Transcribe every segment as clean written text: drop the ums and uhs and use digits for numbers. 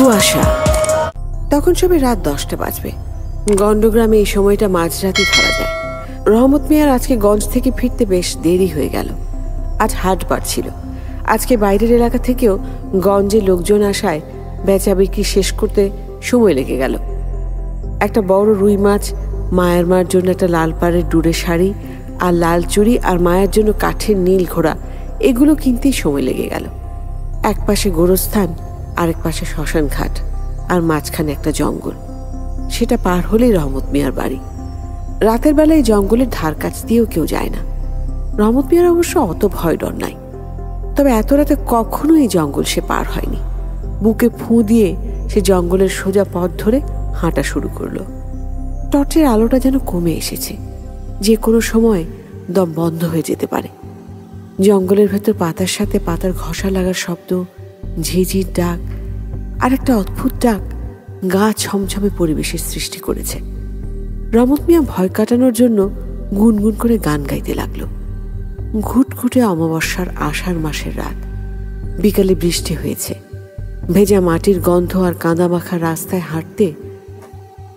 কুয়াশা। তখন সবে রাত 10টা বাজবে। গন্ডগ্রামে এই সময়টা মাঝরাতে ধরা যায়। রহমত মিয়ার আজকে গঞ্জ থেকে ফিরতে বেশ দেরি হয়ে গেল। আজ হাটবার ছিল। আজকে বাইরের এলাকা থেকেও গঞ্জে লোকজন আসায় বেচা বিক্রি শেষ করতে সময় লেগে গেল। একটা বড় রুই মাছ, মায়ের মার জন্য একটা লাল পাড়ের ডুরে শাড়ি আর লাল চুড়ি, আর মায়ের জন্য কাঠের নীল ঘোড়া, এগুলো কিনতেই সময় লেগে গেল। এক পাশে গোরস্থান, আরেক পাশে শ্মশান ঘাট, আর মাঝখানে একটা জঙ্গল। সেটা পার হলেই রহমত মিয়ার বাড়ি। রাতের বেলায় জঙ্গলের ধার কাছ দিয়েও কেউ যায় না। রহমত মিয়ার অবশ্য অত ভয় ডর নাই, তবে এত রাতে কখনো এই জঙ্গল সে পার হয়নি। বুকে ফুঁ দিয়ে সে জঙ্গলের সোজা পথ ধরে হাঁটা শুরু করলো। টর্চের আলোটা যেন কমে এসেছে, যে কোনো সময় দম বন্ধ হয়ে যেতে পারে। জঙ্গলের ভেতর পাতার সাথে পাতার ঘষা লাগার শব্দ, ঝিঝির ডাক আর একটা অদ্ভুত ডাক গা ছমছমে পরিবেশের সৃষ্টি করেছে। রহমত মিয়া ভয় কাটানোর জন্য গুনগুন করে গান গাইতে লাগলো। ঘুটঘুটে অমাবস্যার আষাঢ় মাসের রাত। বিকালে বৃষ্টি হয়েছে। ভেজা মাটির গন্ধ আর কাঁদা মাখা রাস্তায় হাঁটতে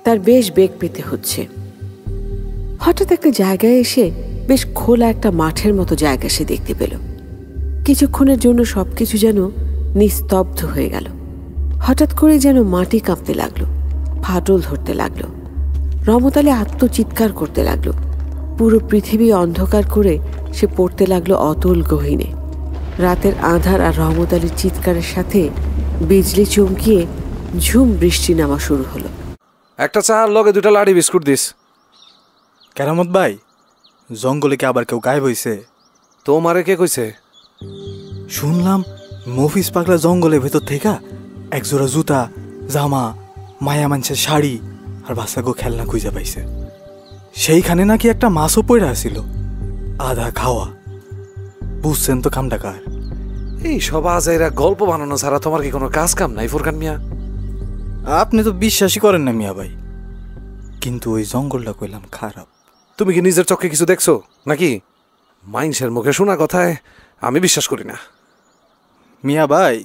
তার বেশ বেগ পেতে হচ্ছে। হঠাৎ একটা জায়গায় এসে বেশ খোলা একটা মাঠের মতো জায়গা সে দেখতে পেল। কিছুক্ষণের জন্য সবকিছু যেন নিস্তব্ধ হয়ে গেল। হঠাৎ করে যেন মাটি কাঁপতে লাগলো, ফাটল ধরতে লাগলো। রহমত আলী আত্মচিৎকার করতে লাগলো। পুরো পৃথিবী অন্ধকার করে সে পড়তে লাগলো অতল গহীনে। রাতের আঁধার আর রহমত আলীর চিৎকারের সাথে বিজলি চমকিয়ে ঝুম বৃষ্টি নামা শুরু হলো। একটা চা লগে 2টা লাড়ি বিস্কুট দিস। কেরামত ভাই, জঙ্গলে কি আবার কেউ গায়েব হয়েছে? তোমারে কে কইছে? শুনলাম মফিজ পাগলা জঙ্গলের ভেতর থেকে একজোড়া জুতা, জামা, মায়া মানুষের শাড়ি আর বাচ্চাগো খেলনা খুঁজে পাইছে। সেইখানে নাকি একটা মাছও পড়ে আসছিল, আধা খাওয়া। বুঝছেন তো কামটা কার? এই সব আজাইরা গল্প বানানো ছাড়া তোমার কি কোনো কাজ কাম নাই ফুরকান মিয়া? আপনি তো বিশ্বাসই করেন না মিয়া ভাই, কিন্তু ওই জঙ্গলটা কইলাম খারাপ। তুমি কি নিজের চোখে কিছু দেখছো নাকি? মাইনসের মুখে শোনা কথায় আমি বিশ্বাস করি না। মিয়া ভাই,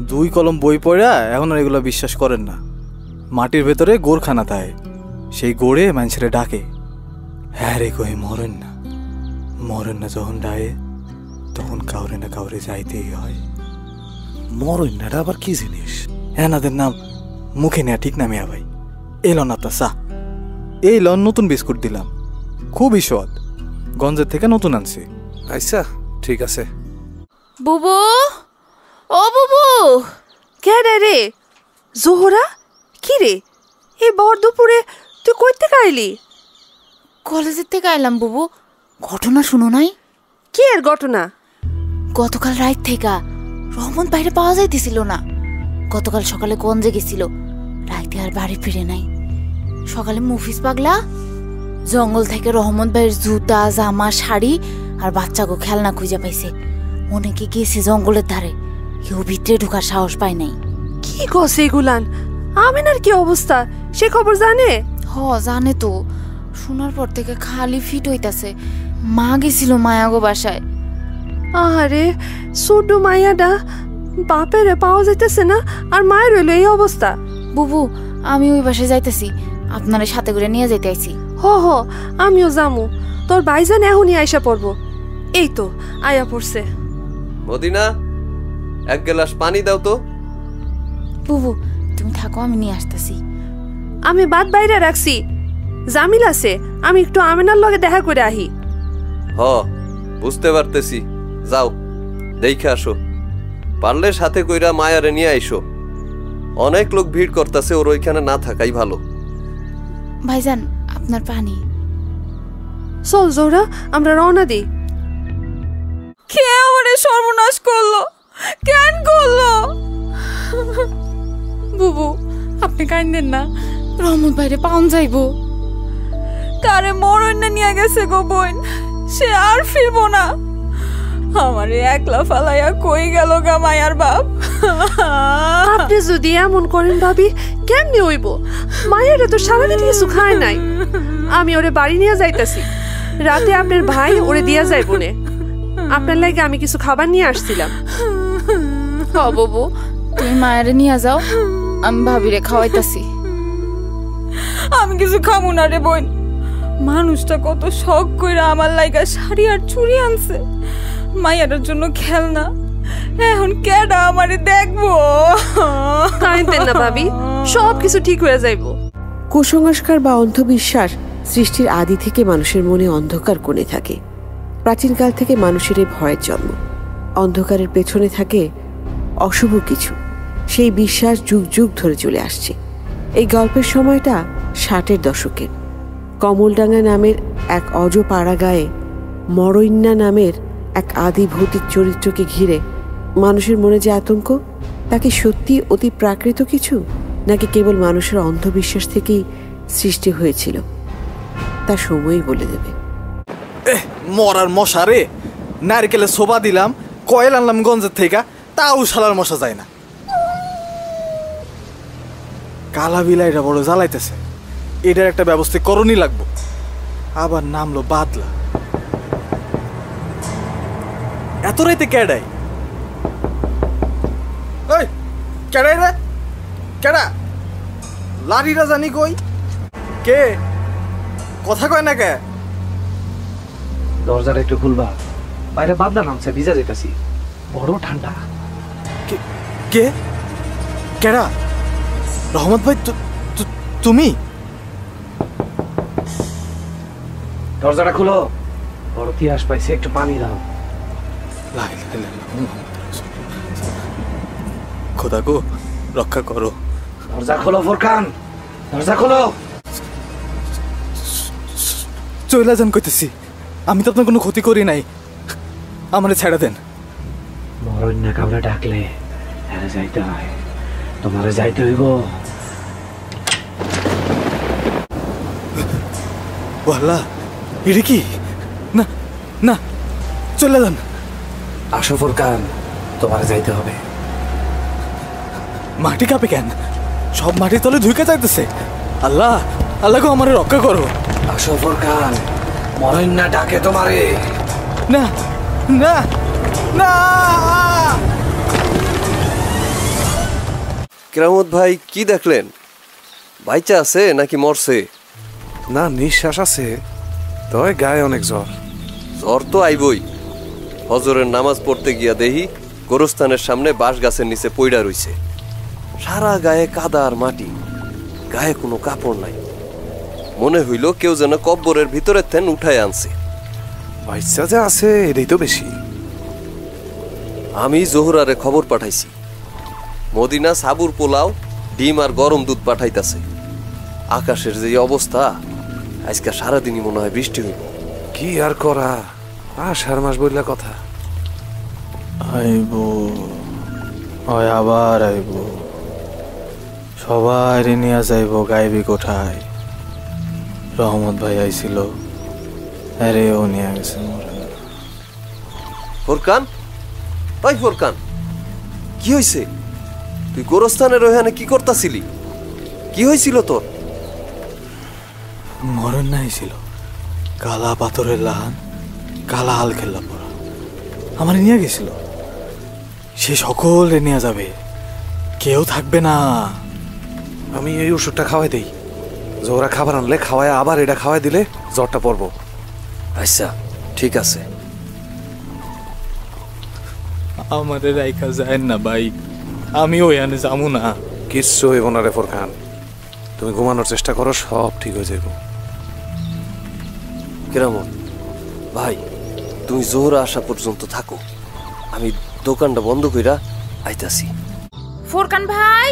2 কলম বই পড়া এখন আর এগুলো বিশ্বাস করেন না। মাটির ভেতরে গোরখানা তাই, সেই গোড়ে মানুষের ডাকে। হ্যাঁ রে কই মরেন না যখন ডায়ে, তখন কাউরে না কাউরে যাইতেই হয়। মরণ না আবার কি জিনিস? এনাদের নাম মুখে নেয়া ঠিক না মিয়া ভাই। এই লন আপনার চা, এই লন নতুন বিস্কুট দিলাম, খুবই স্বাদ, গঞ্জের থেকে নতুন আনছি। আচ্ছা ঠিক আছে। বুবু, ও বুবু। কে রে? জোহরা? কি রে এই বর দুপুরে তুই কই থেকে আইলি? কলেজের থেকে আইলাম বুবু। ঘটনা শুনো নাই? কি এর ঘটনা? গতকাল রাত থেকে রহমত বাইরে পাওয়া যাইতেছিল না। গতকাল সকালে গঞ্জে গেছিল, রাইতে আর বাড়ি ফিরে নাই। সকালে মফিজ পাগলা জঙ্গল থেকে রহমত ভাইয়ের জুতা, জামা, শাড়ি আর বাচ্চাগো খেলনা খুঁজে পাইছে। অনেকে গেছে জঙ্গলের ধারে, কেউ ভিতরে ঢোকার সাহস পায় নাই। কি কস এগুলান? আমিনার কি অবস্থা সে খবর জানে? জানে তো। শোনার পর থেকে খালি ফিট হইতাছে। মা গেছিল মায়াগো বাসায়। আরে ছোট মাইয়াডা বাপেরে পাওয়া যাইতেছে না, আর মায়ের রইল এই অবস্থা। বুবু, আমি ওই বাসায় যাইতেছি, আপনার সাথে করে নিয়ে যাইতে আইছি। হ আমিও যামু। তোর ভাইজান এখনই আইসা পড়বো। এই তো আয়া পড়ছে। মদিনা, এক গ্লাস পানি দাও তো। বুবু তুমি থাকো, আমি নিয়ে আসতেছি। আমি বাদ বাইরে রাখছি, জামিল আছে। আমি একটু আমিনার লগে দেখা করে আহি। বুঝতে পারতেছি, যাও দেখে আসো। পারলে সাথে কইরা মায়ারে নিয়ে আইসো। অনেক লোক ভিড় করতেছে, ওর ওইখানে না থাকাই ভালো। ভাইজান আপনার পানি। চল জোহরা, আমরা রওনা দিই। কে আমারে সর্বনাশ করলো? কেন করলো? বুবু আপনি কাঁদেন না, রহমত বাইরে পাউন যাইব। তারে মরণ না নিয়ে গেছে গো বোন, সে আর ফিরবো না। আমারে একলা ফালাইয়া কই গেল গা মায়ার বাপ। আপনি যদি এমন করেন ভাবি, কেমনে হইব? মায়েরা তো সারাদিন কিছু খায় নাই। আমি ওরে বাড়ি নিয়ে যাইতাছি, রাতে আপনার ভাই ওরে দিয়া যাইব নে। আপনার লাগে আমি কিছু খাবার নিয়ে আসছিলাম। বাবু তুমি মায়েরে নিয়ে যাও, আমি ভাবিরে খাওয়াইতাছি। আমি কিছু খাবো না রে বোন। মানুষটা কত শখ কইরা আমার লাইগা শাড়ি আর চুড়ি আনছে, মাইয়াটার জন্য খেলনা। এখন কেডা আমারে দেখবো? কাঁদেন না ভাবি, সব কিছু ঠিক হয়ে যাইবো। কুসংস্কার বা অন্ধবিশ্বাস সৃষ্টির আদি থেকে মানুষের মনে অন্ধকার কোণে থাকে। প্রাচীনকাল থেকে মানুষের এই ভয়ের জন্ম। অন্ধকারের পেছনে থাকে অশুভ কিছু, সেই বিশ্বাস যুগ যুগ ধরে চলে আসছে। এই গল্পের সময়টা 60-এর দশকের। কমলডাঙ্গা নামের এক অজ পাড়া গায়ে মরৈন্যা নামের এক আদি ভৌতিক চরিত্রকে ঘিরে মানুষের মনে যে আতঙ্ক, তা কি সত্যি অতি প্রাকৃত কিছু, নাকি কেবল মানুষের অন্ধবিশ্বাস থেকেই সৃষ্টি হয়েছিল, তা সময়ই বলে দেবে। মরার মশা রে, নারকেলে শোভা দিলাম, কয়েল আনলাম গঞ্জের থেকে, তাও শালার মশা যায় না। কালা বিলাইটা বড় জ্বালাইতেছে, এটার একটা ব্যবস্থা করণই লাগবো। আবার নামলো বাদলা। এত রাইতে কেডাই? ওই কেডাই রে, কেডা? লারিরা জানি কই? কে কথা কয় না কে? দরজাটা একটু খুলবা, বাইরে বাদলা নামছে, ভিজা যেতেছি, বড় ঠান্ডা। কে কেডা? রহমত ভাই তুমি? দরজাটা খুলো, বড় তিয়াস পাইছে, একটু পানি দাও। খোদা গো রক্ষা করো। দরজা খোলো ফোরকান, দরজা খোলো। চইলা যান কইতেছি, আমি তো আপনার কোনো ক্ষতি করি নাই, আমারে ছেড়ে দেন। মরণ্যা কাউরে ডাকলে এরা যাইতে হয়, তোমারে যাইতে হইব। ওয়াল্লাহ, এটা কি? না না, চলে যান। আসো ফোরকান, তোমারে যাইতে হবে। মাটি কাঁপে কেন? সব মাটির তলে ঢুকে যাইতেছে। আল্লাহ আল্লাহ গো, আমারে রক্ষা করো। আসো ফোরকান, মরণ্যা ডাকে তোমারে। না না না। কেরামত ভাই, কি দেখলেন? বাইচা আছে নাকি মরছে? না, নিঃশ্বাস আছে, তবে গায়ে অনেক জ্বর। জ্বর তো আইবই। হজরের নামাজ পড়তে গিয়া দেখি গোরস্থানের সামনে বাঁশ গাছের নিচে পইড়া রইছে, সারা গায়ে কাদা আর মাটি, গায়ে কোনো কাপড় নাই। মনে হইল কেউ যেন কব্বরের ভিতরের থেন উঠায় আনছে। বাচ্চা যে আছে এটাই তো বেশি। আমি জোহরারে খবর পাঠাইছি, মদিনা সাবুর পোলাও, ডিম আর গরম দুধ পাঠাইতাছে। আকাশের যে অবস্থা, আজকে সারাদিনই মনে হয় বৃষ্টি হইব। কি আর করা, আষাঢ় মাস বললা কথা। আইব, ওই আবার আইব, সবাই নিয়ে যাইব গাইবি কোঠায়। রহমত ভাই আইছিল, আরে ও নিয়ে গেছে। ফোরকান, ওই ফোরকান, কি হয়েছে? তুই গোরস্থানের ওখানে কি করতাছিলি? কি হয়েছিল তোর? মরণ নাই ছিল, কালা পাথরের লাহান, কালা হাল খেললা পড়া আমার নিয়ে গেছিল। সে সকলে নিয়ে যাবে, কেউ থাকবে না। আমি এই ওষুধটা খাওয়াই দেই, জোহরা খাবার আনলে খাওয়ায় আবার এটা খাওয়াই দিলে জ্বরটা পড়বো। আচ্ছা ঠিক আছে। আমারে রাইখা যায় না ভাই, আমি ওখানে যাবো না। কিচ্ছু হইব না রে ফোরকান, তুমি ঘুমানোর চেষ্টা করো, সব ঠিক হয়ে যাইব। কেরামত ভাই, তুমি জোহরা আসা পর্যন্ত থাকো, আমি দোকানটা বন্ধ কইরা আইতাছি। ফোরকান ভাই,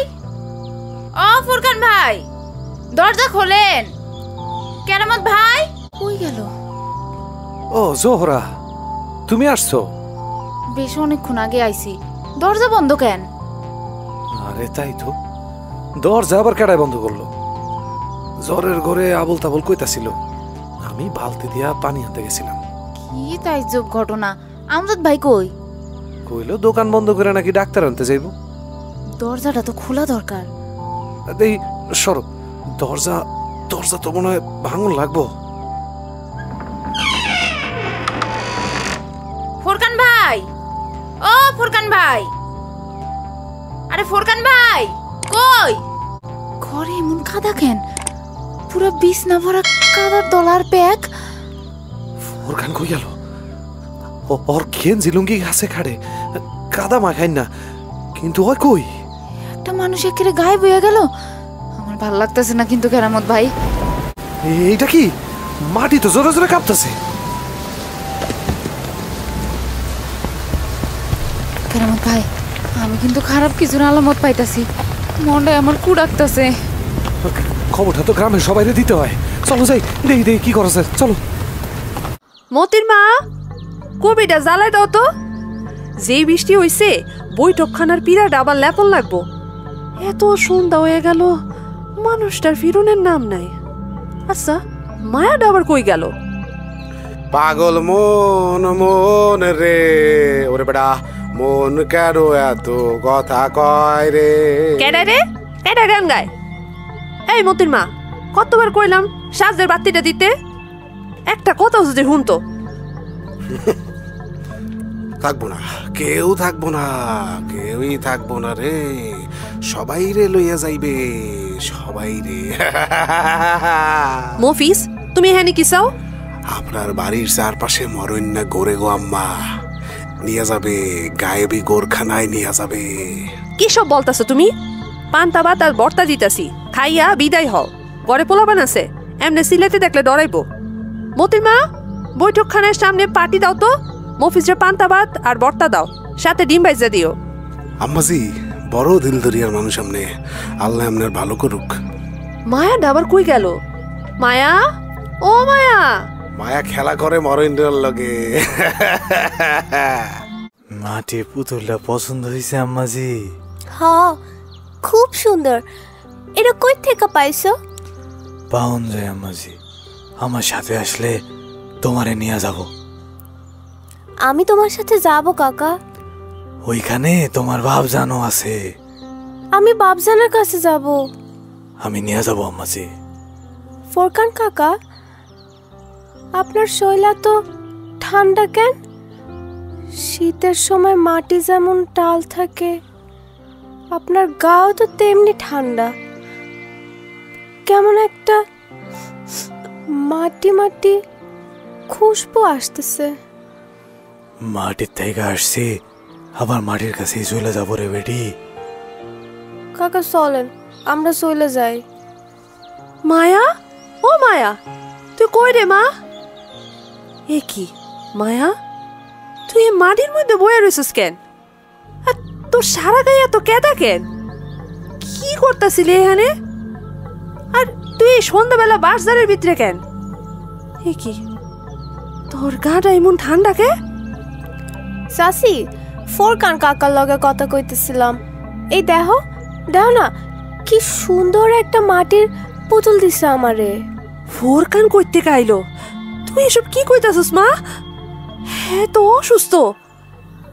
ও ফোরকান ভাই, দরজা খোলেন। কেরামত ভাই কই গেল? ও জোহরা, তুমি আসছো? বেশ অনেকক্ষণ আগে আইছি, দরজা বন্ধ কেন? আরে তাই তো, দরজা আবার কেডায় বন্ধ করলো? জ্বরের ঘরে আবল তাবল কইতাছিল, আমি বালতি দিয়া পানি আনতে গেছিলাম। কি তাইজব ঘটনা! আমজাদ ভাই কই? কইলো দোকান বন্ধ করে নাকি ডাক্তার আনতে যাইব। দরজাটা তো খোলা দরকার। এই সরো, দরজা দরজা তো মনে হয় ভাঙন লাগবো। ফোরকান ভাই, ও ফোরকান ভাই, আরে ফোরকান ভাই কই? ঘরে এমন কাদা কেন? পুরো বিছনা ভরা কাদার দলার ব্যাগ। ফোরকান কই গেল? ওর গেঞ্জি লুঙ্গি গাছে খাড়ে, কাদা মাখাই না, কিন্তু ওই কই? একটা মানুষ একেবারে গায়েব হয়ে গেল। আমার ভালো লাগতেছে না কিন্তু কেরামত ভাই। এইটা কি? মাটি তো জোরে জোরে কাঁপতেছে। কেরামত ভাই, আমি কিন্তু খারাপ কিছুর আলামত পাইতাছি। মনটা আমার কুড়াকতাছে। খবরটা তো গ্রামের সবাইরে দিতে হয়। চলো যাই, দেখি কি করা যায়, চলো। মতির মা, কবিটা জ্বালাই দাও তো। যেই বৃষ্টি হইছে বৈঠকখানার পিড়াটা আবার লেপন লাগবো। এত সন্ধ্যা হয়ে গেল, মানুষটার ফিরনের নাম নাই। আচ্ছা, মায়াটা আবার কই গেল? পাগল মন মন রে, ওরে বেটা মন কেন এত কথা কয় রে? কেডা রে? কেডা গান গায়? এই মতির মা, কতবার কইলাম সাজের বাতিটা দিতে, একটা কথা যদি শুনতো। থাকবো না, কেউ থাকবো না, কেউই থাকবো না রে। সবাই রে লইয়া যাইবে, সবাই রে। মফিস, তুমি এখানে কি চাও? আপনার বাড়ির চারপাশে মরণ্যা গড়ে গো আম্মা, নিয়ে যাবে গায়েবী গোরখানায় নিয়ে যাবে। কি সব বলতাছো তুমি? পান্তা ভাত আর বর্তা দিতাছি, খাইয়া বিদায় হও। ঘরে পোলাপান আছে, এমনি সিলেতে দেখলে ডরাইবো। মতির মা, বৈঠকখানার সামনে পার্টি দাও তো। মফিজরে পান্তা ভাত আর বর্তা দাও, সাথে ডিম ভাইজা দিও। আম্মাজি বড় দিল দরিয়ার মানুষ, আমনে আল্লাহ আপনার ভালো করুক। মায়া আবার কই গেল? মায়া, ও মায়া। মায়া খেলা করে মরণ্যের লগে। মাটির পুতুলটা পছন্দ হয়েছে আম্মাজি? হ্যাঁ, খুব সুন্দর। এটা কই থেকে পাইছো? পাউন যায় আম্মাজি, আমার সাথে আসলে তোমারে নিয়ে যাব। আমি তোমার সাথে যাব কাকা। ওইখানে তোমার বাপ জানো আছে। আমি বাপজানের কাছে যাব। আমি নিয়ে যাব আম্মাজি। ফোরকান কাকা, আপনার শৈলা তো ঠান্ডা কেন? শীতের সময় মাটি যেমন টাল থাকে, আপনার গাও তো তেমনি ঠান্ডা। কেমন একটা মাটি মাটি খুশবু আসতেছে। মাটির থেকে আসছি, আবার মাটির কাছে চলে যাবো রে বেটি। কাকা চলেন, আমরা চলে যাই। মায়া, ও মায়া, তুই কই রে মা? এ কি মায়া, তুই এই মাটির মধ্যে বয়ে রয়েছিস কেন? আর তোর সারা গায়ে এত কেদা কেন? কি করতেছিলি এখানে? আর তুই এই সন্ধ্যাবেলা বাসদারের ভিতরে কেন? এ কি, তোর গাটা এমন ঠান্ডা কে? চাচি, ফোরকান কাকার লগে কথা কইতেছিলাম। এই দেখো দেখো না, কি সুন্দর একটা মাটির পুতুল দিছে আমারে। ফোরকান কইতে গাইলো? তুই এসব কি কইতাছিস মা? হ্যাঁ তো অসুস্থ।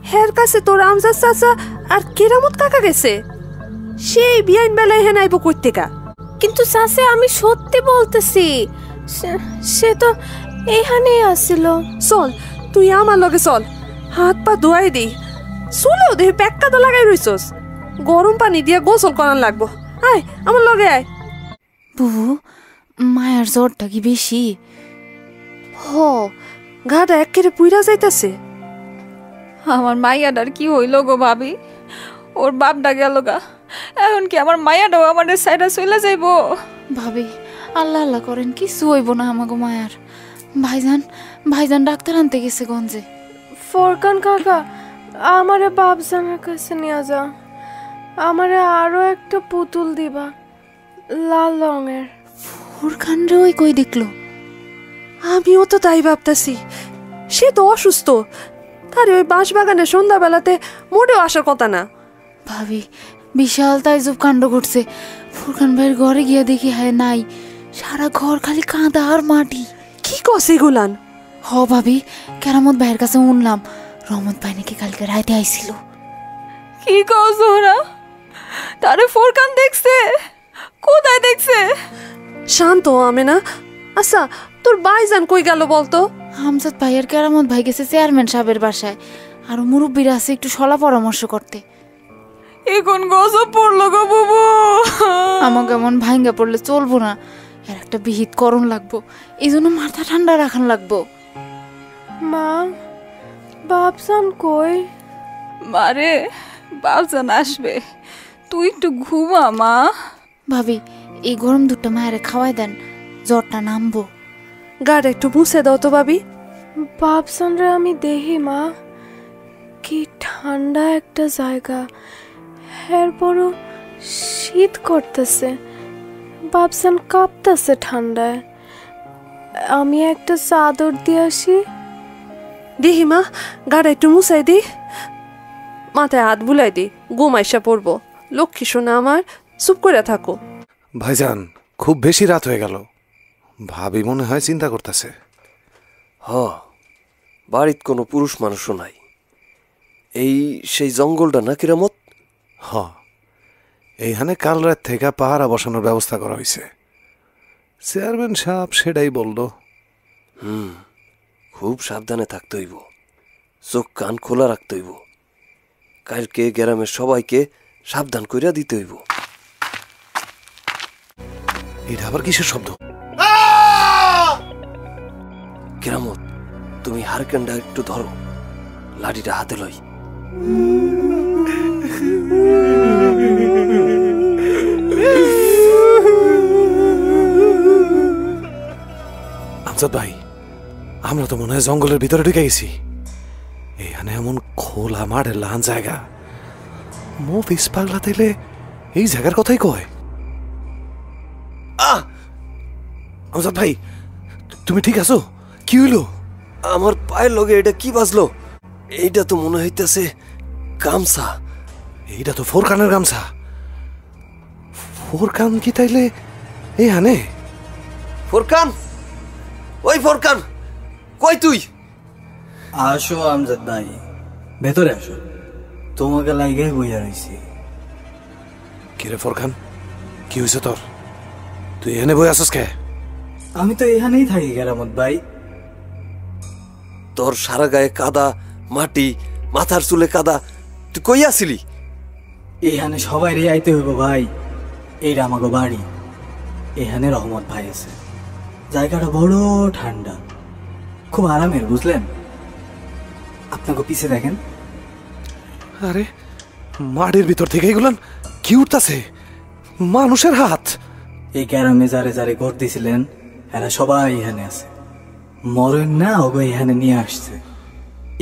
হ্যার কাছে তোর আমজাদ চাচা আর কেরামত কাকা গেছে। সেই বিয়াইন বেলায় হ্যাঁ নাইব কইতে কা। কিন্তু চাচি, আমি সত্যি বলতেছি, সে তো এইখানেই আসছিল। চল, তুই আমার লগে চল, হাত পা ধোয়াই দিই। চুলেও দেহে প্যাক্কাদা লাগাই রইছস। গরম পানি দিয়ে গোসল করান লাগবো। আয় আমার লগে আয়। বুবু, মায়ার জ্বরটা কি বেশি? হ, গাটা একেবারে পুইরা যাইতাছে। আমার মাইয়াটার কি হইল গো ভাবি? ওর বাপটা গেল গা, এখন কি আমার মাইয়াটাও আমাদের সাইডে চলে যাইব? ভাবি, আল্লাহ আল্লাহ করেন, কিছু হইব না আমাগো মায়ার। ভাইজান ডাক্তার আনতে গেছে গঞ্জে। ফোরকান কাকা, আমারে বাপজানের কাছে নিয়ে যাও। আমারে আরো একটা পুতুল দিবা, লাল রঙের। ফোরকান রে ওই কই দেখলো? আমিও তো তাই ভাবতাছি। সে তো অসুস্থ, তার ওই বাঁশ বাগানে সন্ধ্যাবেলাতে মোটেও আসার কথা না। ভাবি, বিশাল তাইজব কাণ্ড ঘটছে। ফোরকান ভাইয়ের ঘরে গিয়া দেখি হ্যাঁ নাই, সারা ঘর খালি কাঁদা আর মাটি। কি কছে গুলান? হ ভাবি, কেরামত ভাইয়ের কাছে শুনলাম রহমত ভাই নাকি কালকে রাইতে আইছিল। কি কস ওরা? তারে ফোরকান দেখছে? কোথায় দেখছে? শান্ত আমি না। আচ্ছা, তোর ভাইজান কই গেল বলতো? আমজাদ ভাই আর কেরামত ভাই গেছে চেয়ারম্যান সাহেবের বাসায়, আর মুরব্বীরা আছে একটু সলা পরামর্শ করতে। এখন গজব পড়লো গো বুবু। আমাকে এমন ভাঙ্গা পড়লে চলবো না, এর একটা বিহিত করণ লাগবো, এই জন্য মাথা ঠান্ডা রাখান লাগবো। মা, বাপসান কই? মারে, বাপসান আসবে, তুই একটু ঘুমা মা। ভাবি, এই গরম দুধটা মায়েরে খাওয়াই দেন, জ্বরটা নামবো। গাড় একটু মুছে দাও তো ভাবি। বাপসান রে আমি দেখি মা, কি ঠান্ডা একটা জায়গা, এরপরও শীত করতেছে, বাপসান কাঁপতেছে ঠান্ডায়। আমি একটা চাদর দিয়ে আসি। দেখি মা, গাড় একটু মুছাই দি, মাথায় হাত বুলাই দি, ঘুম আইসা পড়বো। লক্ষ্মী সোনা আমার, চুপ করে থাকো। ভাইজান, খুব বেশি রাত হয়ে গেল, ভাবি মনে হয় চিন্তা করতেছে। বাড়িত কোনো পুরুষ মানুষও নাই। এই সেই জঙ্গলটা না কিরামত? এইখানে কাল রাত থেকে পাহারা বসানোর ব্যবস্থা করা হয়েছে। চেয়ারম্যান সাহেব সেটাই বলল। খুব সাবধানে থাকতে হইব, চোখ কান খোলা রাখতে হইব। কালকে গ্রামের সবাইকে সাবধান কইরা দিতে হইব। এটা আবার কিসের শব্দ? কিরামত, তুমি হারকেনটা একটু ধরো, লাঠিটা হাতে লই। আমজাদ ভাই, আমরা তো মনে হয় জঙ্গলের ভিতরে ঢুকে গেছি। এখানে এমন খোলা মাঠের লান জায়গা, মফিস পাগলা তাইলে এই জায়গার কথাই কয়। আমজাদ ভাই, তুমি ঠিক আছো? কি হইলো? আমার পায়ের লগে এটা কি বাজলো? এইটা তো মনে হইতেছে গামছা। এইটা তো ফোরকানের গামছা। ফোরকান কি তাইলে এই হানে? ফোরকান, ওই ফোরকান, কই তুই? আসো আমজাদ ভাই, ভেতরে আসো, তোমাকে লাগে বইয়া রয়েছি। কিরে ফোরকান, কি হয়েছে তোর? তুই এনে বই আসস কে? আমি তো এখানেই থাকি কেরামত ভাই। তোর সারা গায়ে কাদা, মাটি, মাথার চুলে কাদা, তুই কই আসিলি? এখানে সবাই রে আইতে হইব ভাই, এইটা আমাকে বাড়ি। এখানে রহমত ভাই আছে, জায়গাটা বড় ঠান্ডা, খুব আরামের, বুঝলেন? আপনাকে পিছে দেখেন। আরে মাটির ভিতর থেকে এগুলান কি উঠতাছে? মানুষের হাত। এই গ্রামে যারে যারে ঘর দিছিলেন এরা সবাই এখানে আছে, মরেন না ওগো এখানে নিয়ে আসছে।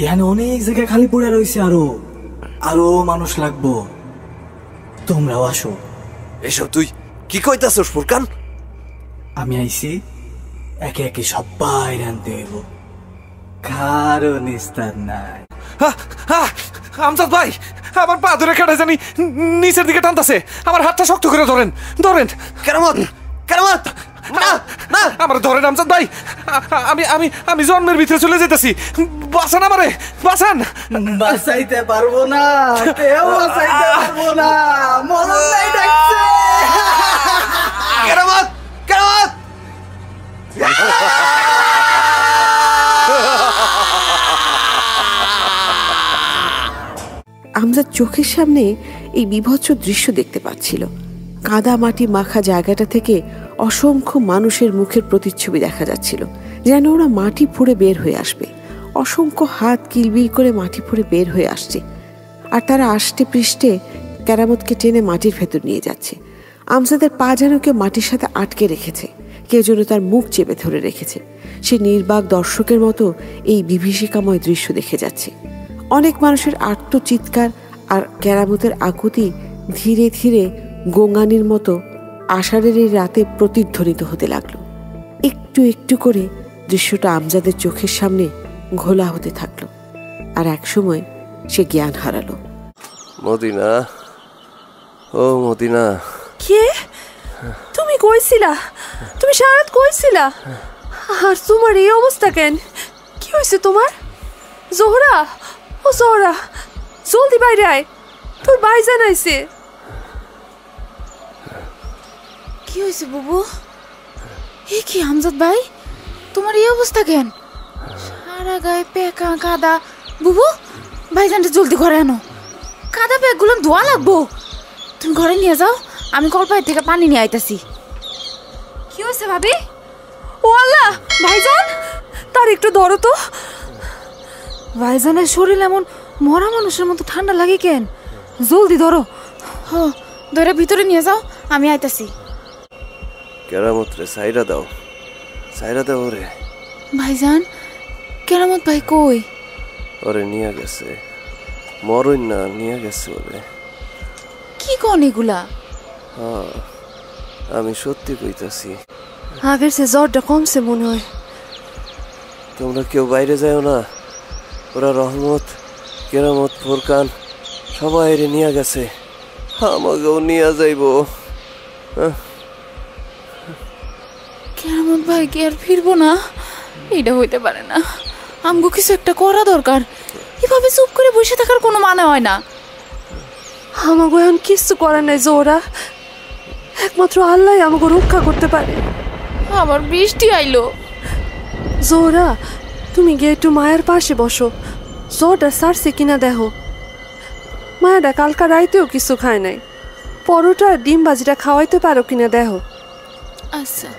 এখানে অনেক জায়গা খালি পড়ে রয়েছে, আরো আরো মানুষ লাগবো, তোমরাও আসো। এসব তুই কি কইতাছস ফুরকান? আমি আইছি একে একে সবাই রানতে হইব, কারো নিস্তার নাই। আমজাদ ভাই, আমার পা ধরে কেটে জানি নিচের দিকে টানতাছে, আমার হাতটা শক্ত করে ধরেন, ধরেন। কেরামত, কেরামত, না না, আমার ধরেন আমজাদ ভাই, আমি আমি আমি জন্মের ভিতরে চলে যেতেছি, বাঁচান আমারে, বাঁচান। বাঁচাইতে পারবো না, কেউ বাঁচাইতে পারবো না, মরণ নাই ডাকছে। কেরামত, কেরামত। আমজাদ চোখের সামনে এই বীভৎস দৃশ্য দেখতে পাচ্ছিল। কাদা মাটি মাখা জায়গাটা থেকে অসংখ্য মানুষের মুখের প্রতিচ্ছবি দেখা যাচ্ছিল, যেন ওরা মাটি ফুঁড়ে বের হয়ে আসবে। অসংখ্য হাত কিলবিল করে মাটি ফুঁড়ে বের হয়ে আসছে, আর তারা আষ্টে পৃষ্ঠে কেরামতকে টেনে মাটির ভেতর নিয়ে যাচ্ছে। আমজাদের পা যেন কেউ মাটির সাথে আটকে রেখেছে, কেউ যেন তার মুখ চেপে ধরে রেখেছে। সে নির্বাক দর্শকের মতো এই বিভীষিকাময় দৃশ্য দেখে যাচ্ছে। অনেক মানুষের আর্ত চিৎকার আর কেরামতের আকুতি ধীরে ধীরে গোঙানির মতো আষাঢ়ের এই রাতে প্রতিধ্বনিত হতে লাগলো। একটু একটু করে দৃশ্যটা আমজাদের চোখের সামনে ঘোলা হতে থাকলো, আর একসময় সে জ্ঞান হারালো। মদিনা, ও মদিনা। কে? তুমি কইছিলা? তুমি সারাত কইছিলা? আর তোমার এই অবস্থা কেন? কি হয়েছে তোমার? জোহরা, ও জোহরা, জলদি বাইরে আয়, তোর ভাই জানাইছে। কি হয়েছে বুবু? এ কি আমজাদ ভাই, তোমার এই অবস্থা কেন? সারা গায়ে পেকা কাদা। বুবু, ভাইজানটা জলদি ঘরে আনো, কাদা ব্যাগগুলো ধোয়া লাগবো। তুমি ঘরে নিয়ে যাও, আমি কলপাড়ের থেকে পানি নিয়ে আইতাছি। কি হয়েছে ভাবি? ও আল্লাহ, ভাইজান তার একটু ধরো তো। ভাইজানের শরীর এমন মরা মানুষের মতো ঠান্ডা লাগে কেন? জলদি ধরো। ধরে ভিতরে নিয়ে যাও, আমি আইতাছি। কেরামত রে, সাইরা দাও, সাইরা দাও ওরে। ভাইজান, কেরামত ভাই কই? ওরে নিয়ে গেছে, মরই না, নিয়ে গেছে ওরে। কি কোন এগুলা? হ্যাঁ, আমি সত্যি কইতাছি। আগের সে জ্বরটা কমছে মনে হয়। তোমরা কেউ বাইরে যাও না, ওরা রহমত, কেরামত, ফোরকান সবাই নিয়ে গেছে, আমাকেও নিয়ে যাইব। কেরামত ভাই কি আর ফিরবো না? এটা হইতে পারে না, আমগো কিছু একটা করা দরকার। এভাবে চুপ করে বসে থাকার কোনো মানে হয় না। আমাকে এখন কিচ্ছু করার নাই জোরা, একমাত্র আল্লাহ আমাকে রক্ষা করতে পারে। আবার বৃষ্টি আইলো। জোরা, তুমি গিয়ে একটু মায়ের পাশে বসো, জ্বরটা সারছে কিনা দেখো। মায়েরা কালকা রাইতেও কিছু খায় নাই, পরোটা আর ডিম বাজিটা খাওয়াইতে পারো কিনা দেখো। আচ্ছা।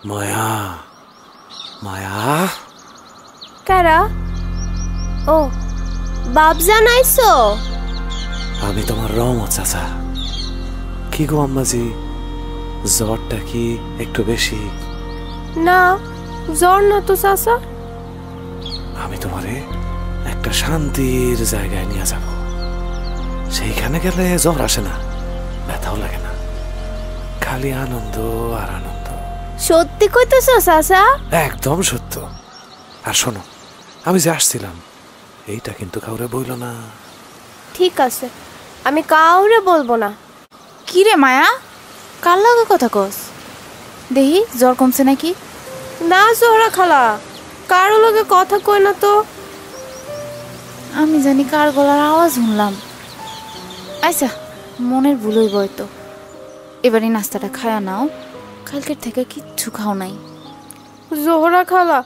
মায়া, মায়া, কারা? ও বাবজান আইছো? আমি তোমার রহমত চাচা। কি গো আম্মাজি, জ্বরটা কি একটু বেশি? না, জ্বর না তো চাচা। আমি তোমারে একটা শান্তির জায়গায় নিয়ে যাব, সেইখানে গেলে জ্বর আসে না, ব্যথাও লাগে না, খালি আনন্দ আর আনন্দ। সত্যি কইতেছো চাচা? একদম সত্য। আর শোনো, আমি যে আসছিলাম এইটা কিন্তু কাউরে বইল না। ঠিক আছে, আমি কাউরে বলবো না। কি রে মায়া, কার লাগে কথা কস? দেখি জ্বর কমছে নাকি? না জোহরা খালা, কারো লগে কথা কই না তো। আমি জানি কার গলার আওয়াজ শুনলাম। আচ্ছা, মনের ভুল হইব হয়তো। এবারে নাস্তাটা খায়া নাও, কালকের থেকে কিচ্ছু খাও নাই। জোহরা খালা,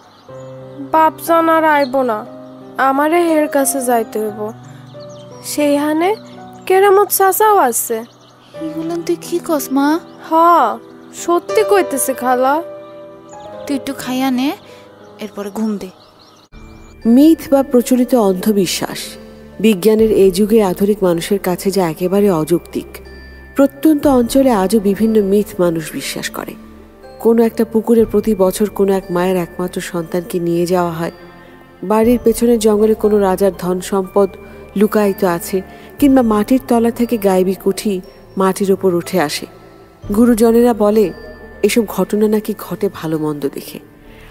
বাপজান আর আইব না, আমারে হের কাছে যাইতে হইব। সেইখানে কেরামত চাচাও আছে। এগুলো তুই কি কস মা? হ্যাঁ, সত্যি কইতেছে খালা। তুই একটু খাইয়া নে, এরপরে ঘুম দে। মিথ বা প্রচলিত অন্ধবিশ্বাস বিজ্ঞানের এই যুগে আধুনিক মানুষের কাছে যা একেবারে অযৌক্তিক। প্রত্যন্ত অঞ্চলে আজও বিভিন্ন মিথ মানুষ বিশ্বাস করে। কোনো একটা পুকুরে প্রতি বছর কোনো এক মায়ের একমাত্র সন্তানকে নিয়ে যাওয়া হয়, বাড়ির পেছনের জঙ্গলে কোনো রাজার ধন সম্পদ লুকায়িত আছে, কিংবা মাটির তলা থেকে গায়েবী কুঠি মাটির ওপর উঠে আসে। গুরুজনেরা বলে এসব ঘটনা নাকি ঘটে ভালো মন্দ দেখে,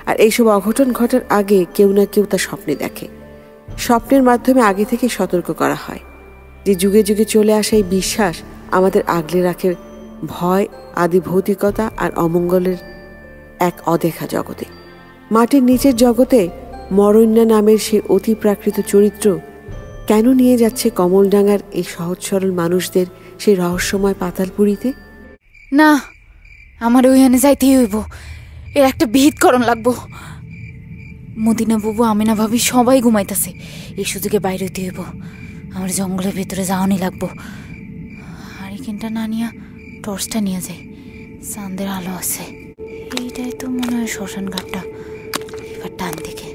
আর এইসব অঘটন ঘটার আগে কেউ না কেউ তা স্বপ্নে দেখে। স্বপ্নের মাধ্যমে আগে থেকে সতর্ক করা হয় যে যুগে যুগে চলে আসা এই বিশ্বাস আমাদের আগলে রাখে ভয়, আদি ভৌতিকতা আর অমঙ্গলের এক অদেখা জগতে। মাটির নিচের জগতে মরণ্যা নামের সেই অতি প্রাকৃত চরিত্র কেন নিয়ে যাচ্ছে কমলডাঙ্গার এই সহজ সরল মানুষদের সেই রহস্যময় পাতালপুরীতে? না, আমার ওইখানে যাইতেই হইব, এর একটা বিহিতকরণ লাগবো। মদিনা বাবু, আমিনা ভাবি সবাই ঘুমাইতেছে, এই সুযোগে বাইরে হইতে হইব। আমার জঙ্গলের ভেতরে যাওয়ানি লাগবো। হারিকেনটা না নিয়ে টর্চটা নিয়ে যাই, চাঁদের আলো আছে। এইটাই তো মনে হয় শ্মশান ঘাটটা। এবার ডান দিকে।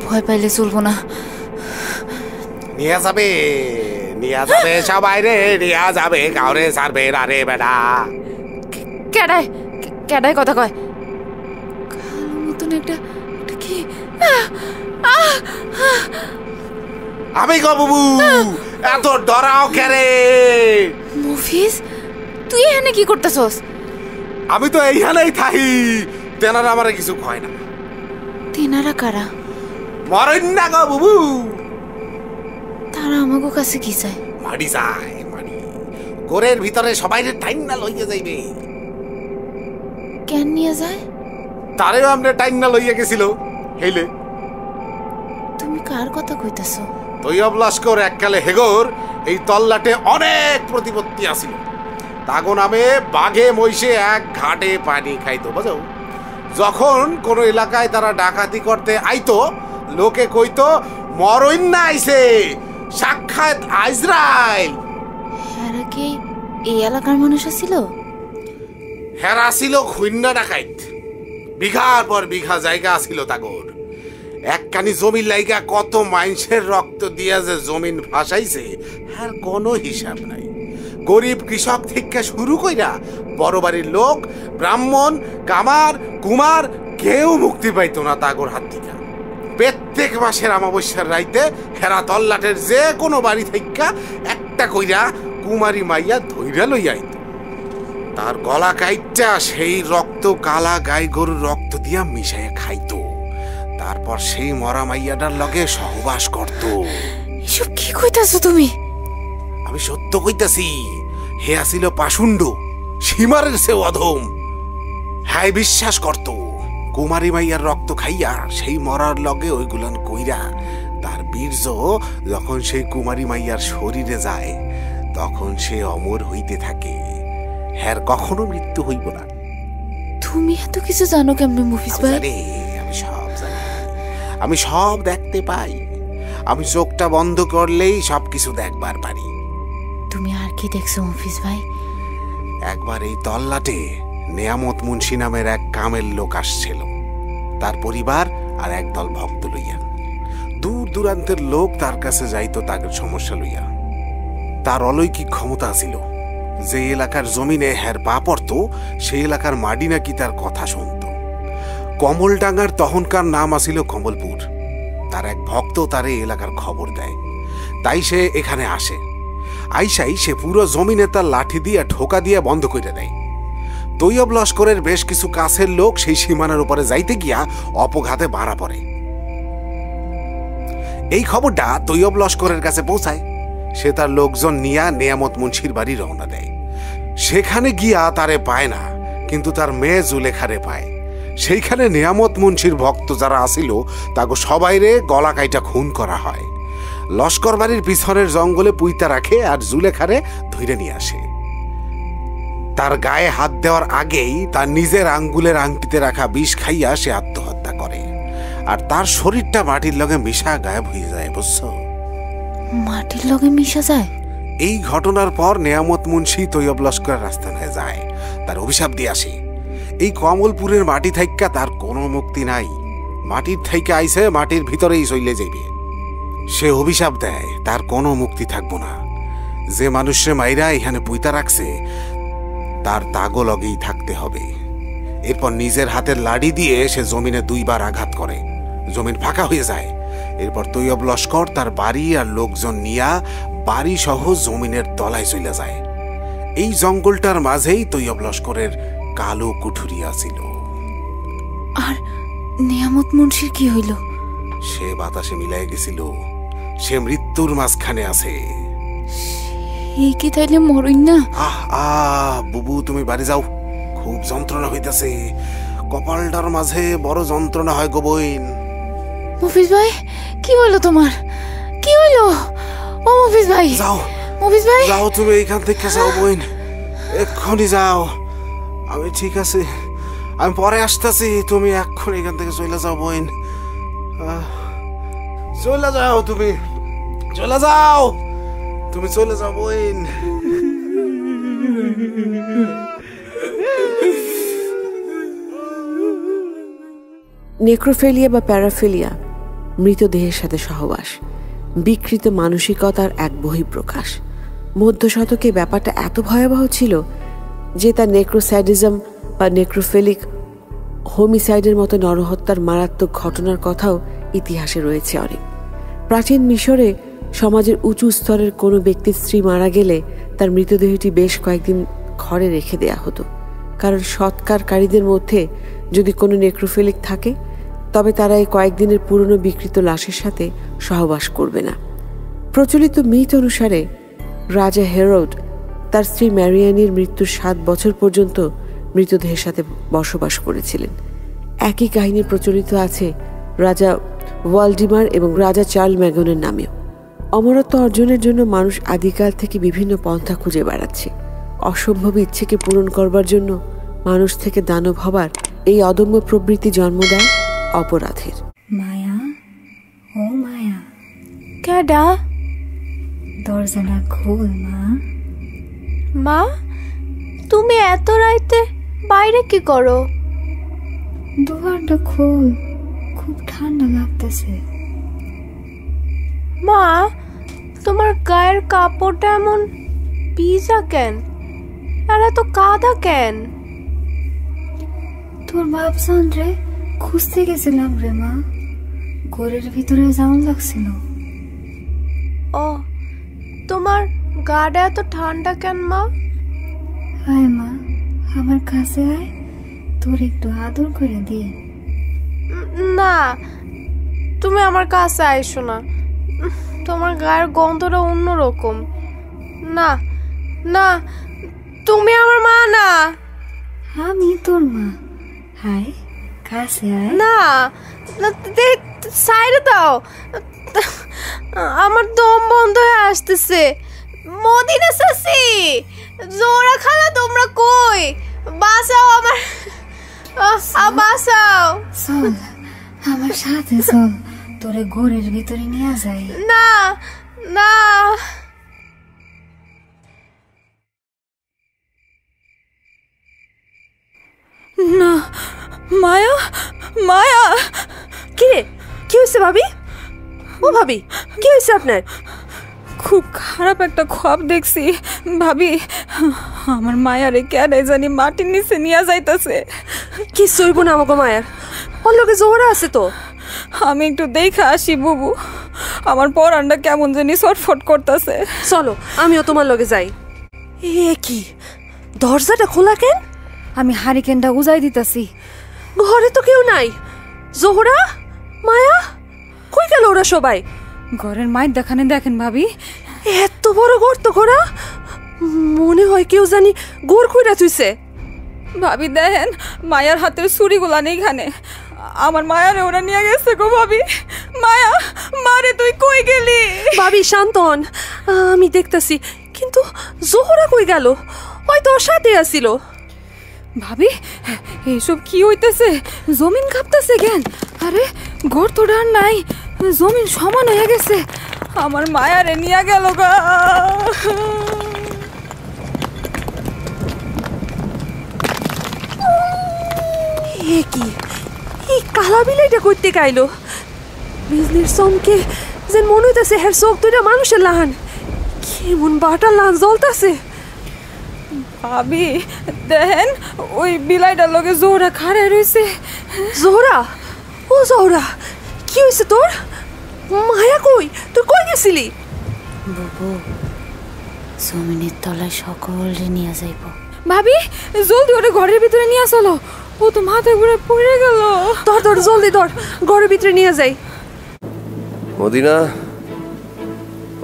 ভয় পাইলে চলবো না। নিয়ে যাবে, নিয়ে যাবে সবাই রে, নিয়ে যাবে, কাউরে ছাড়বে না রে বেটা। কেডায় কেডায় কথা কয়? কালো মতন একটা কি? আমি গো বাবু, এত ডরাও কেরে? মুফিজ, তুই এখানে কি করতেছস? আমি তো এইখানেই থাকি, তেনারা আমারে কিছু কয় না। তেনারা কারা? মরেন না গো বাবু। তারা আমাকে কাছে কি চায়? মাড়ি যায়, মাড়ি গোরের ভিতরে সবাই টাইম না লইয়া যাইবে। কেন নিয়ে যায়? তারেও আমরা টাইম না লইয়া গেছিল। হেইলে তুমি কার কথা কইতাছো? তৈয়ব লস্কর এককালে হেগোর এই তল্লাটে অনেক প্রতিপত্তি আছিল। তাগো নামে বাঘে মহিষে এক ঘাটে পানি খাইতো, বুঝো। যখন কোন এলাকায় তারা ডাকাতি করতে আইতো, লোকে কইতো মরইন্না আইছে, সাক্ষাৎ আইজরাইল। হেরা কি এই এলাকার মানুষ ছিল? হেরা ছিল খুইন্না ডাকাইত। বিঘার পর বিঘা জায়গা ছিল তাগর। একখানি জমির লাইগা কত মানুষের রক্ত দিয়া যে জমিন ভাসাইছে আর কোনো হিসাব নাই। গরিব কৃষক থেকে শুরু কইরা বড় বাড়ির লোক, ব্রাহ্মণ, কামার, কুমার কেউ মুক্তি পাইতো না তাগর হাত থেকে। প্রত্যেক মাসের অমাবস্যার রাইতে হেরা তল্লাটের যে কোনো বাড়ি থেকে একটা কইরা কুমারী মাইয়া ধইরা লইয়া আইত। তার গলা কাইটটা সেই রক্ত কালা গাই গরুর রক্ত দিয়া মিশাইয়া খাইতো। তারপর সেই মরা মাইয়াটার লগে সহবাস করত। এসব কি কইতাছো তুমি? আমি সত্য কইতাছি। হে আসিল পাশুণ্ড, সীমারের সে অধম। হ্যাঁ বিশ্বাস করত কুমারী মাইয়ার রক্ত খাইয়া সেই মরার লগে ওইগুলান কইরা তার বীর্য যখন সেই কুমারী মাইয়ার শরীরে যায় তখন সে অমর হইতে থাকে। হ্যাঁ কখনো মৃত্যু হইব না। তুমি এত কিছু জানো কেমনে মুফিজ ভাই? আমি সব জানি, আমি সব দেখতে পাই। আমি চোখটা বন্ধ করলেই সবকিছু দেখবার পারি। তুমি আর কি দেখছো মুফিজ ভাই? একবার এই তল্লাটে নেয়ামত মুন্সি নামের এক কামের লোক আসছিল, তার পরিবার আর একদল ভক্ত লইয়া। দূর দূরান্তের লোক তার কাছে যাইতো তাদের সমস্যা লইয়া। তার অলৌকিক ক্ষমতা ছিল। যে এলাকার জমিনে হের পা পড়তো সেই এলাকার মাটি নাকি তার কথা শুনত। কমলডাঙ্গার তখনকার নাম আসিল কমলপুর। তার এক ভক্ত তারে এলাকার খবর দেয়, তাই সে এখানে আসে। আইসাই সে পুরো জমিনে তার লাঠি দিয়ে ঠোকা দিয়ে বন্ধ করে দেয়। তৈয়ব লস্করের বেশ কিছু কাছের লোক সেই সীমানার উপরে যাইতে গিয়া অপঘাতে মারা পড়ে। এই খবরটা তৈয়ব লস্করের কাছে পৌঁছায়। সে তার লোকজন নিয়া নেয়ামত মুন্সির বাড়ি রওনা দেয়। সেখানে গিয়া তারে পায় না, কিন্তু তার মেয়ে জুলেখারে পায়। সেইখানে নেয়ামত মুন্সির ভক্ত যারা আসিল তাকে সবাইরে গলা কাইটা খুন করা হয়। লস্কর বাড়ির পিছনের জঙ্গলে পুইতা রাখে আর জুলেখারে ধইরে নিয়ে আসে। তার গায়ে হাত দেওয়ার আগেই তার নিজের আঙ্গুলের আংটিতে রাখা বিষ খাইয়া সে আত্মহত্যা করে। আর তার শরীরটা মাটির লগে মিশা গায়েব হয়ে যায়, বুঝছো? মাটির লগে মিশা যায়? এই ঘটনার পর নেয়ামত মুন্সি তৈয়ব লস্করের আস্তানায় যায়, তার অভিশাপ দিয়ে আসে। এই কমলপুরের মাটি থাইকা তার কোনো মুক্তি নাই। মাটির থাইকা আইসে মাটির ভিতরেই চলে যাইবে। সে অভিশাপ দেয় তার কোনো মুক্তি থাকবো না। যে মানুষে মাইরা এখানে পুইতা রাখছে তার তাগো লগেই থাকতে হবে। এরপর নিজের হাতের লাঠি দিয়ে সে জমিনে 2 বার আঘাত করে, জমিন ফাঁকা হয়ে যায়। এরপর তৈয়ব লস্কর তার বাড়ি আর লোকজন নিয়া বাড়ি সহ জমিনের তলায় চলে যায়। এই জঙ্গলটার মাঝেই তৈয়ব লস্করের কালো কুঠুরি আছিল। আর নেয়ামত মুন্সির কি হইল? সে বাতাসে মিলাই গেছিল। সে মৃত্যুর মাঝখানে আছে। এই কি তাইলে মরইন না? বুবু তুমি বাড়ি যাও, খুব যন্ত্রণা হইতাছে। কপালটার মাঝে বড় যন্ত্রণা হয় গো বইন। মুফিজ ভাই কি হইলো তোমার? কি হইলো? ও মুফিজ ভাই যাও, মুফিজ ভাই যাও, তুমি এইখান থেকে যাও বইন, এক্ষুনি যাও। আমি ঠিক আছে, আমি পরে আসতেছি। তুমি এক্ষুনি এখান থেকে চলে যাও বইন, চলে যাও, তুমি চলে যাও, তুমি চলে যাও বইন। নেক্রোফেলিয়া বা প্যারাফিলিয়া মৃতদেহের সাথে সহবাস, বিকৃত মানসিকতার এক বহিঃপ্রকাশ। মধ্য শতকে ব্যাপারটা এত ভয়াবহ ছিল যে তার নেক্রোস্যাডিজম বা নেক্রোফেলিক হোমিসাইডের মতো নরহত্যার মারাত্মক ঘটনার কথাও ইতিহাসে রয়েছে অনেক। প্রাচীন মিশরে সমাজের উঁচু স্তরের কোনো ব্যক্তির স্ত্রী মারা গেলে তার মৃতদেহটি বেশ কয়েকদিন ঘরে রেখে দেয়া হতো, কারণ সৎকারকারীদের মধ্যে যদি কোনো নেক্রোফিলিক থাকে তবে তারা এই কয়েকদিনের পুরনো বিকৃত লাশের সাথে সহবাস করবে না। প্রচলিত মিথ অনুসারে রাজা হেরোড তার স্ত্রী ম্যারিয়ানির মৃত্যুর 7 বছর পর্যন্ত মৃতদেহের সাথে বসবাস করেছিলেন। একই কাহিনী প্রচলিত আছে রাজা ওয়ালডিমার এবং রাজা চার্ল ম্যাগনের নামেও। অমরত্ব অর্জনের জন্য মানুষ আদিকাল থেকে বিভিন্ন পন্থা খুঁজে বেড়াচ্ছে। অসম্ভব ইচ্ছেকে পূরণ করবার জন্য মানুষ থেকে দানব হবার এই অদম্য প্রবৃত্তি জন্ম দেয় অপরাধের। মায়া, ও মায়া, কেডা? দরজাটা খোল মা। মা, তুমি এত রাইতে বাইরে কি করো? দুয়ারটা খোল, খুব ঠান্ডা লাগতেছে। মা, তোমার গায়ের কাপড়টা এমন ভিজা কেন? আর এত কাদা কেন? তোর বাপসান রে খুঁজতে গেছিলাম রে মা, ঘরের ভিতরে যেমন লাগছিল। ও, তোমার গাটা এত ঠান্ডা কেন মা? আয় মা, আমার কাছে আয়, তোর একটু আদর করে দি। না, তুমি আমার কাছে আইসো না, তোমার গায়ের গন্ধটা অন্যরকম। না না, তুমি আমার মা না। আমি তোর মা, আয় কাছে আয়। না, সাইডে দাও, আমার দম বন্ধ হয়ে আসতেছে। মদিনা চাচি, জোরা খালা, তোমরা কই? বাঁচাও আমার, বাঁচাও। চল আমার সাথে চল, তোরে ঘরের ভিতরে নিয়ে যাই। না না, না, মায়া, মায়া। কি রে, কি হয়েছে ভাবি? ও ভাবি, কি হয়েছে আপনার? খুব খারাপ একটা খোয়াব দেখছি ভাবি। আমার মায়ারে কেডাই জানি মাটির নিচে নিয়ে যাইতাছে। কি সইব না আমাকে মায়ার, ওর লোকে জোহরা আছে তো। আমি একটু দেখা আসি বুবু, আমার পরানটা কেমন জানি ছটফট করতেছে। চলো, আমিও তোমার লগে যাই। এ কি, দরজাটা খোলা কেন? আমি হারিকেনটা উজাই দিতেছি। ঘরে তো কেউ নাই। জোহরা, মায়া, কই গেল ওরা সবাই? ঘরের মায়ের দেখানে দেখেন ভাবি, এত বড় গর্ত করা, মনে হয় কেউ জানি গোর খুঁড়া থুইছে। ভাবি দেখেন মায়ার হাতের ছুরিগুলা নেইখানে, আমার মায়ারে ওরা নিয়ে গেছে গো ভাবি। মায়া, মারে তুই কই গেলি? ভাবি শান্ত হন, আমি দেখতেছি। কিন্তু জোহরা কই গেল? হয়তো ওর সাথে আসিল। ভাবি এইসব কি হইতেছে? জমিন কাঁপতেছে কেন? আরে ঘর তো ডান নাই, জমিন সমান হয়ে গেছে। আমার মায়ারে নিয়ে গেল গা। এ কি, এই কালা বিলাইটা করতে গাইলো? বিজলির চমকে যেন মনে হইতেছে হের চোখ দুইটা মানুষের লাহান, কেমন বাটার লাহান জ্বলতেছে। ভাবি দেখেন ওই বিলাইটার লগে জোহরা খাড়ে রয়েছে। জোহরা, ও জোহরা, কি হয়েছে তোর? মায়া কই? তুই কই গেছিলি? বুবু, জমিনের তলায় সকলে নিয়ে যাইব। ভাবি জলদি ওরে ঘরের ভিতরে নিয়ে চলো, ও তো মাথা ঘুরে পড়ে গেল। ধর ধর, জলদি ধর, ঘরের ভিতরে নিয়ে যাই। মদিনা,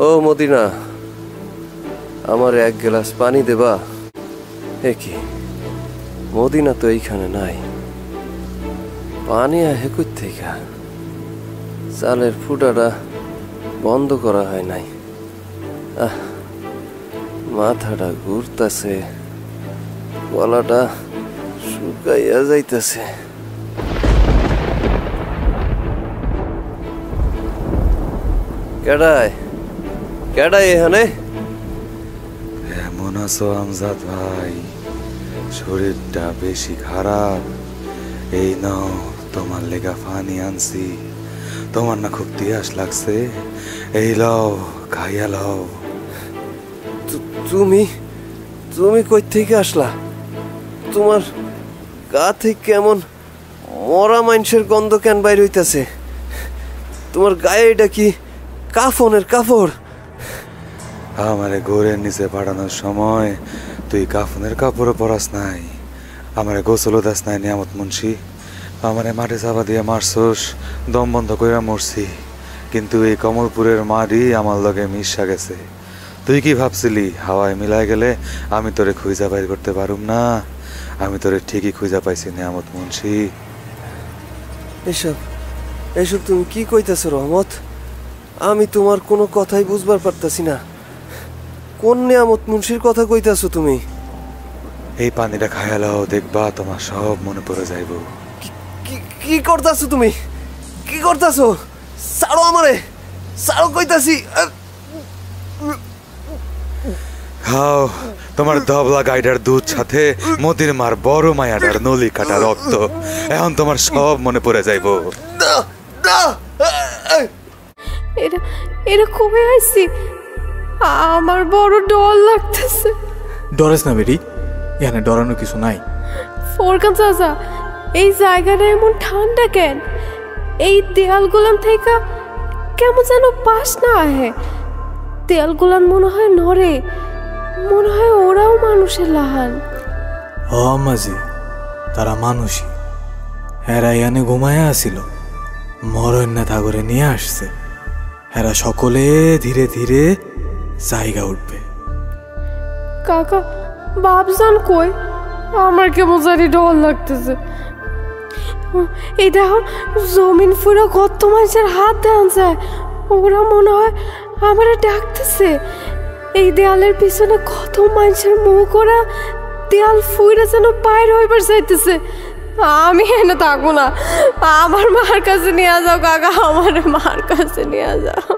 ও মদিনা, আমার এক গ্লাস পানি দেবা? এ কি, মদিনা তো এইখানে নাই। পানি আহে কই থেকে? চালের ফুটাটা বন্ধ করা হয় নাই। মাথাটা ঘুরতাছে, গলাটা শুকাইয়া যাইতেছে। কেডায় কেডায় এখানে? এমন আছো আমজাদ ভাই? শরীরটা বেশি খারাপ। এই নাও তোমার লেগা পানি আনছি। তোমার না খুব তিয়াস লাগছে, এই লও খাইয়া লও। তুমি তুমি কই থেকে আসলা? তোমার গা থেকে কেমন মরা মানুষের গন্ধ কেন বাইর হইতাছে? তোমার গায়ে এটা কি কাফনের কাপড়? আমারে ঘরের নিচে পাঠানোর সময় তুই কাফনের কাপড়ও পরাস নাই, আমারে গোসলও দাস নাই নিয়ামত মুন্সি। আমারে মাটি চাপা দিয়ে মারছোস, দম বন্ধ কইরা মরছি। কিন্তু এই কমলপুরের মাটি আমার লগে মিশা গেছে। তুই কি ভাবছিলি হাওয়ায় মিলাই গেলে আমি তোরে খুঁজা বাইর করতে পারুম না? আমি তোরে ঠিকই খুঁজা পাইছি নিয়ামত মুন্সি। এসব এসব তুমি কি কইতেছো রহমত? আমি তোমার কোনো কথাই বুঝবার পারতাছি না। কোন নিয়ামত মুন্সির কথা কইতাছো তুমি? এই পানিটা খায়ালাও, দেখবা তোমার সব মনে পড়ে যাইব। কি করতাছো তুমি? কি করতাছো? ছাড়ো আমারে, ছাড়ো কইতাছি। খাও তোমার ধবলা গাইডার দুধ সাথে মতির মার বড় মায়াটার নলি কাটা রক্ত, এখন তোমার সব মনে পড়ে যাইব। এরা কমে আইছি, আমার বড় ডর লাগতেছে। ডরেস না বেরি, এখানে ডরানোর কিছু নাই। ফোরকান চাচা, এই জায়গাটা এমন ঠান্ডা কেন? এই দেয়ালগুলান থেকে কেমন যেন পাস না আহে। দেয়ালগুলান মনে হয় নড়ে, মনে হয় ওরাও মানুষের লাহান। ও মাঝি, তারা মানুষই। হেরা এখানে ঘুমায় আসিল, মরণ না করে নিয়ে আসছে। হেরা সকলে ধীরে ধীরে জায়গা উঠবে। কাকা বাপজান কই? আমার কেমন জানি ডর লাগতেছে। এই দেখো জমিন ফুরা কত মানুষের হাত দেওয়া যায়, ওরা মনে হয় আমার ডাকতেছে। এই দেয়ালের পিছনে কত মানুষের মুখ, ওরা দেয়াল ফুইরা যেন বাইরে হইবার চাইতেছে। আমি এনে থাকবো না, আমার মার কাছে নিয়ে যাও কাকা, আমার মার কাছে নিয়ে যাও।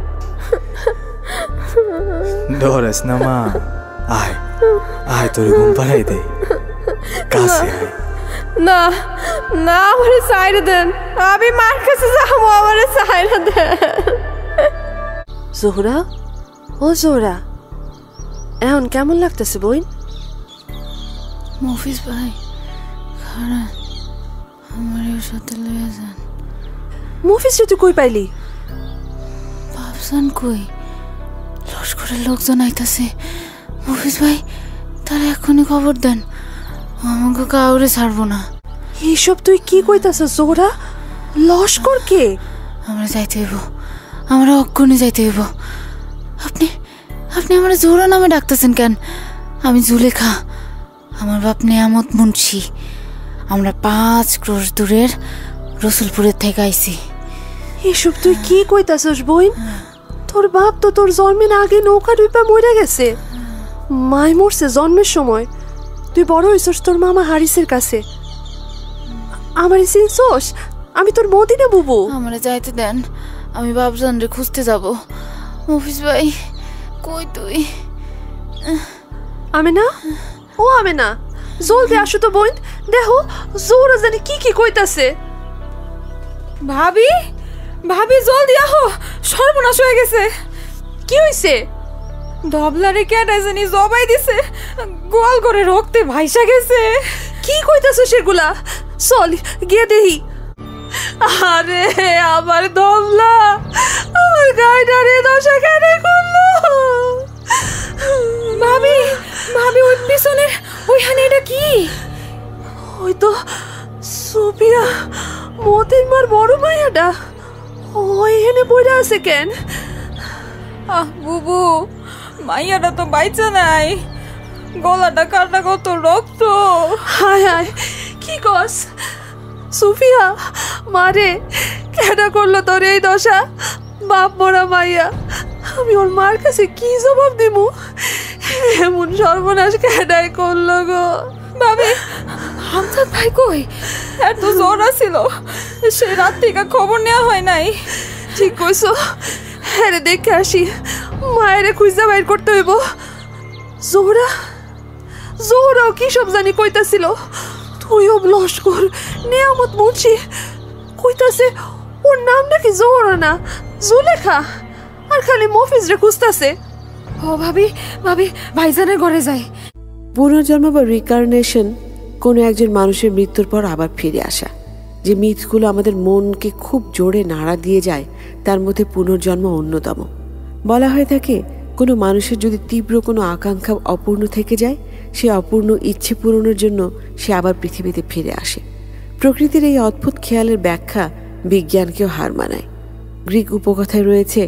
ডরেস না মা, আয় আয় তোর ঘুম পাড়াই দে, কাছে আয়। না না, আমারে সাইরে দেন, আমি মার কাছে যাবো, আমারে সাইরে দেন। জোহরা, ও জোহরা, এখন কেমন লাগতেছে বই? মফিজ ভাই খারা আমার সাথে লইয়া যান। মফিজ তুই কই পাইলি? ভাবসান কই? লস্করের লোকজন আইতাছে। মফিজ ভাই তারা এখনই খবর দেন, আমাকে কাউরে ছাড়বো না। এইসব তুই কি কইতাছ জোহরা? লস্কর কে? আমরা যাইতে হইব, আমরা অক্ষণে যাইতে হইব। আপনি আপনি আমার জোহরা নামে ডাকতেছেন কেন? আমি জুলেখা, আমার বাপ নিয়ামত মুন্সি। আমরা 5 ক্রোশ দূরের রসুলপুরের থেকে আইছি। এসব তুই কি কইতাছস বইন? তোর বাপ তো তোর জন্মের আগে নৌকা ডুইপা মরে গেছে। মাই মরছে জন্মের সময়, তুই বড় হইছস তোর মামা হারিসের কাছে। আমার চিনছস? আমি তোর মদিনা বুবু। আমারে যাইতে দেন, আমি বাপজান রে খুঁজতে যাব। মফিজ ভাই কই তুই? আমেনা, ও আমেনা, জলদি আসো তো বোন, দেখো জোরা জানি কি কি কইতাছে। ভাবি ভাবি জলদি আহো, সর্বনাশ হয়ে গেছে। কি হইছে? ধবলারে কেডা জানি জবাই দিছে, গোয়াল করে রক্তে ভাইসা গেছে। কি কইতাছো সেগুলা? চল গিয়ে দেখি। আরে আমার ধবলা, আমার গাইডারে দশা কেন করলো? ভাবি ভাবি ওই পিছনে ওইখানে এটা কি? ওই তো সুপিয়া, মতির মার বড় মাইয়াটা। ওই এখানে বইরা আছে কেন? বুবু, মাইয়াটা তো বাইচা নাই, গলাটা কাটা, কত রক্ত। হায় হায়, কি কস? সুফিয়া মারে কেডা করলো তোর এই দশা? বাপ মরা মাইয়া, আমি ওর মার কাছে কি জবাব দিব? এমন সর্বনাশ কেডাই করলো গো? ভাবি হামজাদ ভাই কই? এত জ্বর ছিল, সে রাত থেকে খবর নেওয়া হয় নাই। ঠিক কইছো, হ্যাঁ দেখে আসি, মায়েরে খুঁজা বাইর করতে হইব। জোহরা, জোহরাও কি সব জানি কইতাছিল। তুইও লস্কর নিয়ামত মুন্সি কইতাছে, ওর নাম নাকি জোহরা না জুলেখা, আর খালি মফিজ রে খুঁজতাছে। ও ভাবি ভাবি ভাইজানের ঘরে যাই। পুনর্জন্ম বা রিকার্নেশন কোনো একজন মানুষের মৃত্যুর পর আবার ফিরে আসা, যে মিথগুলো আমাদের মনকে খুব জোরে নাড়া দিয়ে যায়, তার মধ্যে পুনর্জন্ম অন্যতম। বলা হয়ে থাকে, কোনো মানুষের যদি তীব্র কোনো আকাঙ্ক্ষা অপূর্ণ থেকে যায়, সে অপূর্ণ ইচ্ছে পূরণের জন্য সে আবার পৃথিবীতে ফিরে আসে। প্রকৃতির এই অদ্ভুত খেয়ালের ব্যাখ্যা বিজ্ঞানকেও হার মানায়। গ্রিক উপকথায় রয়েছে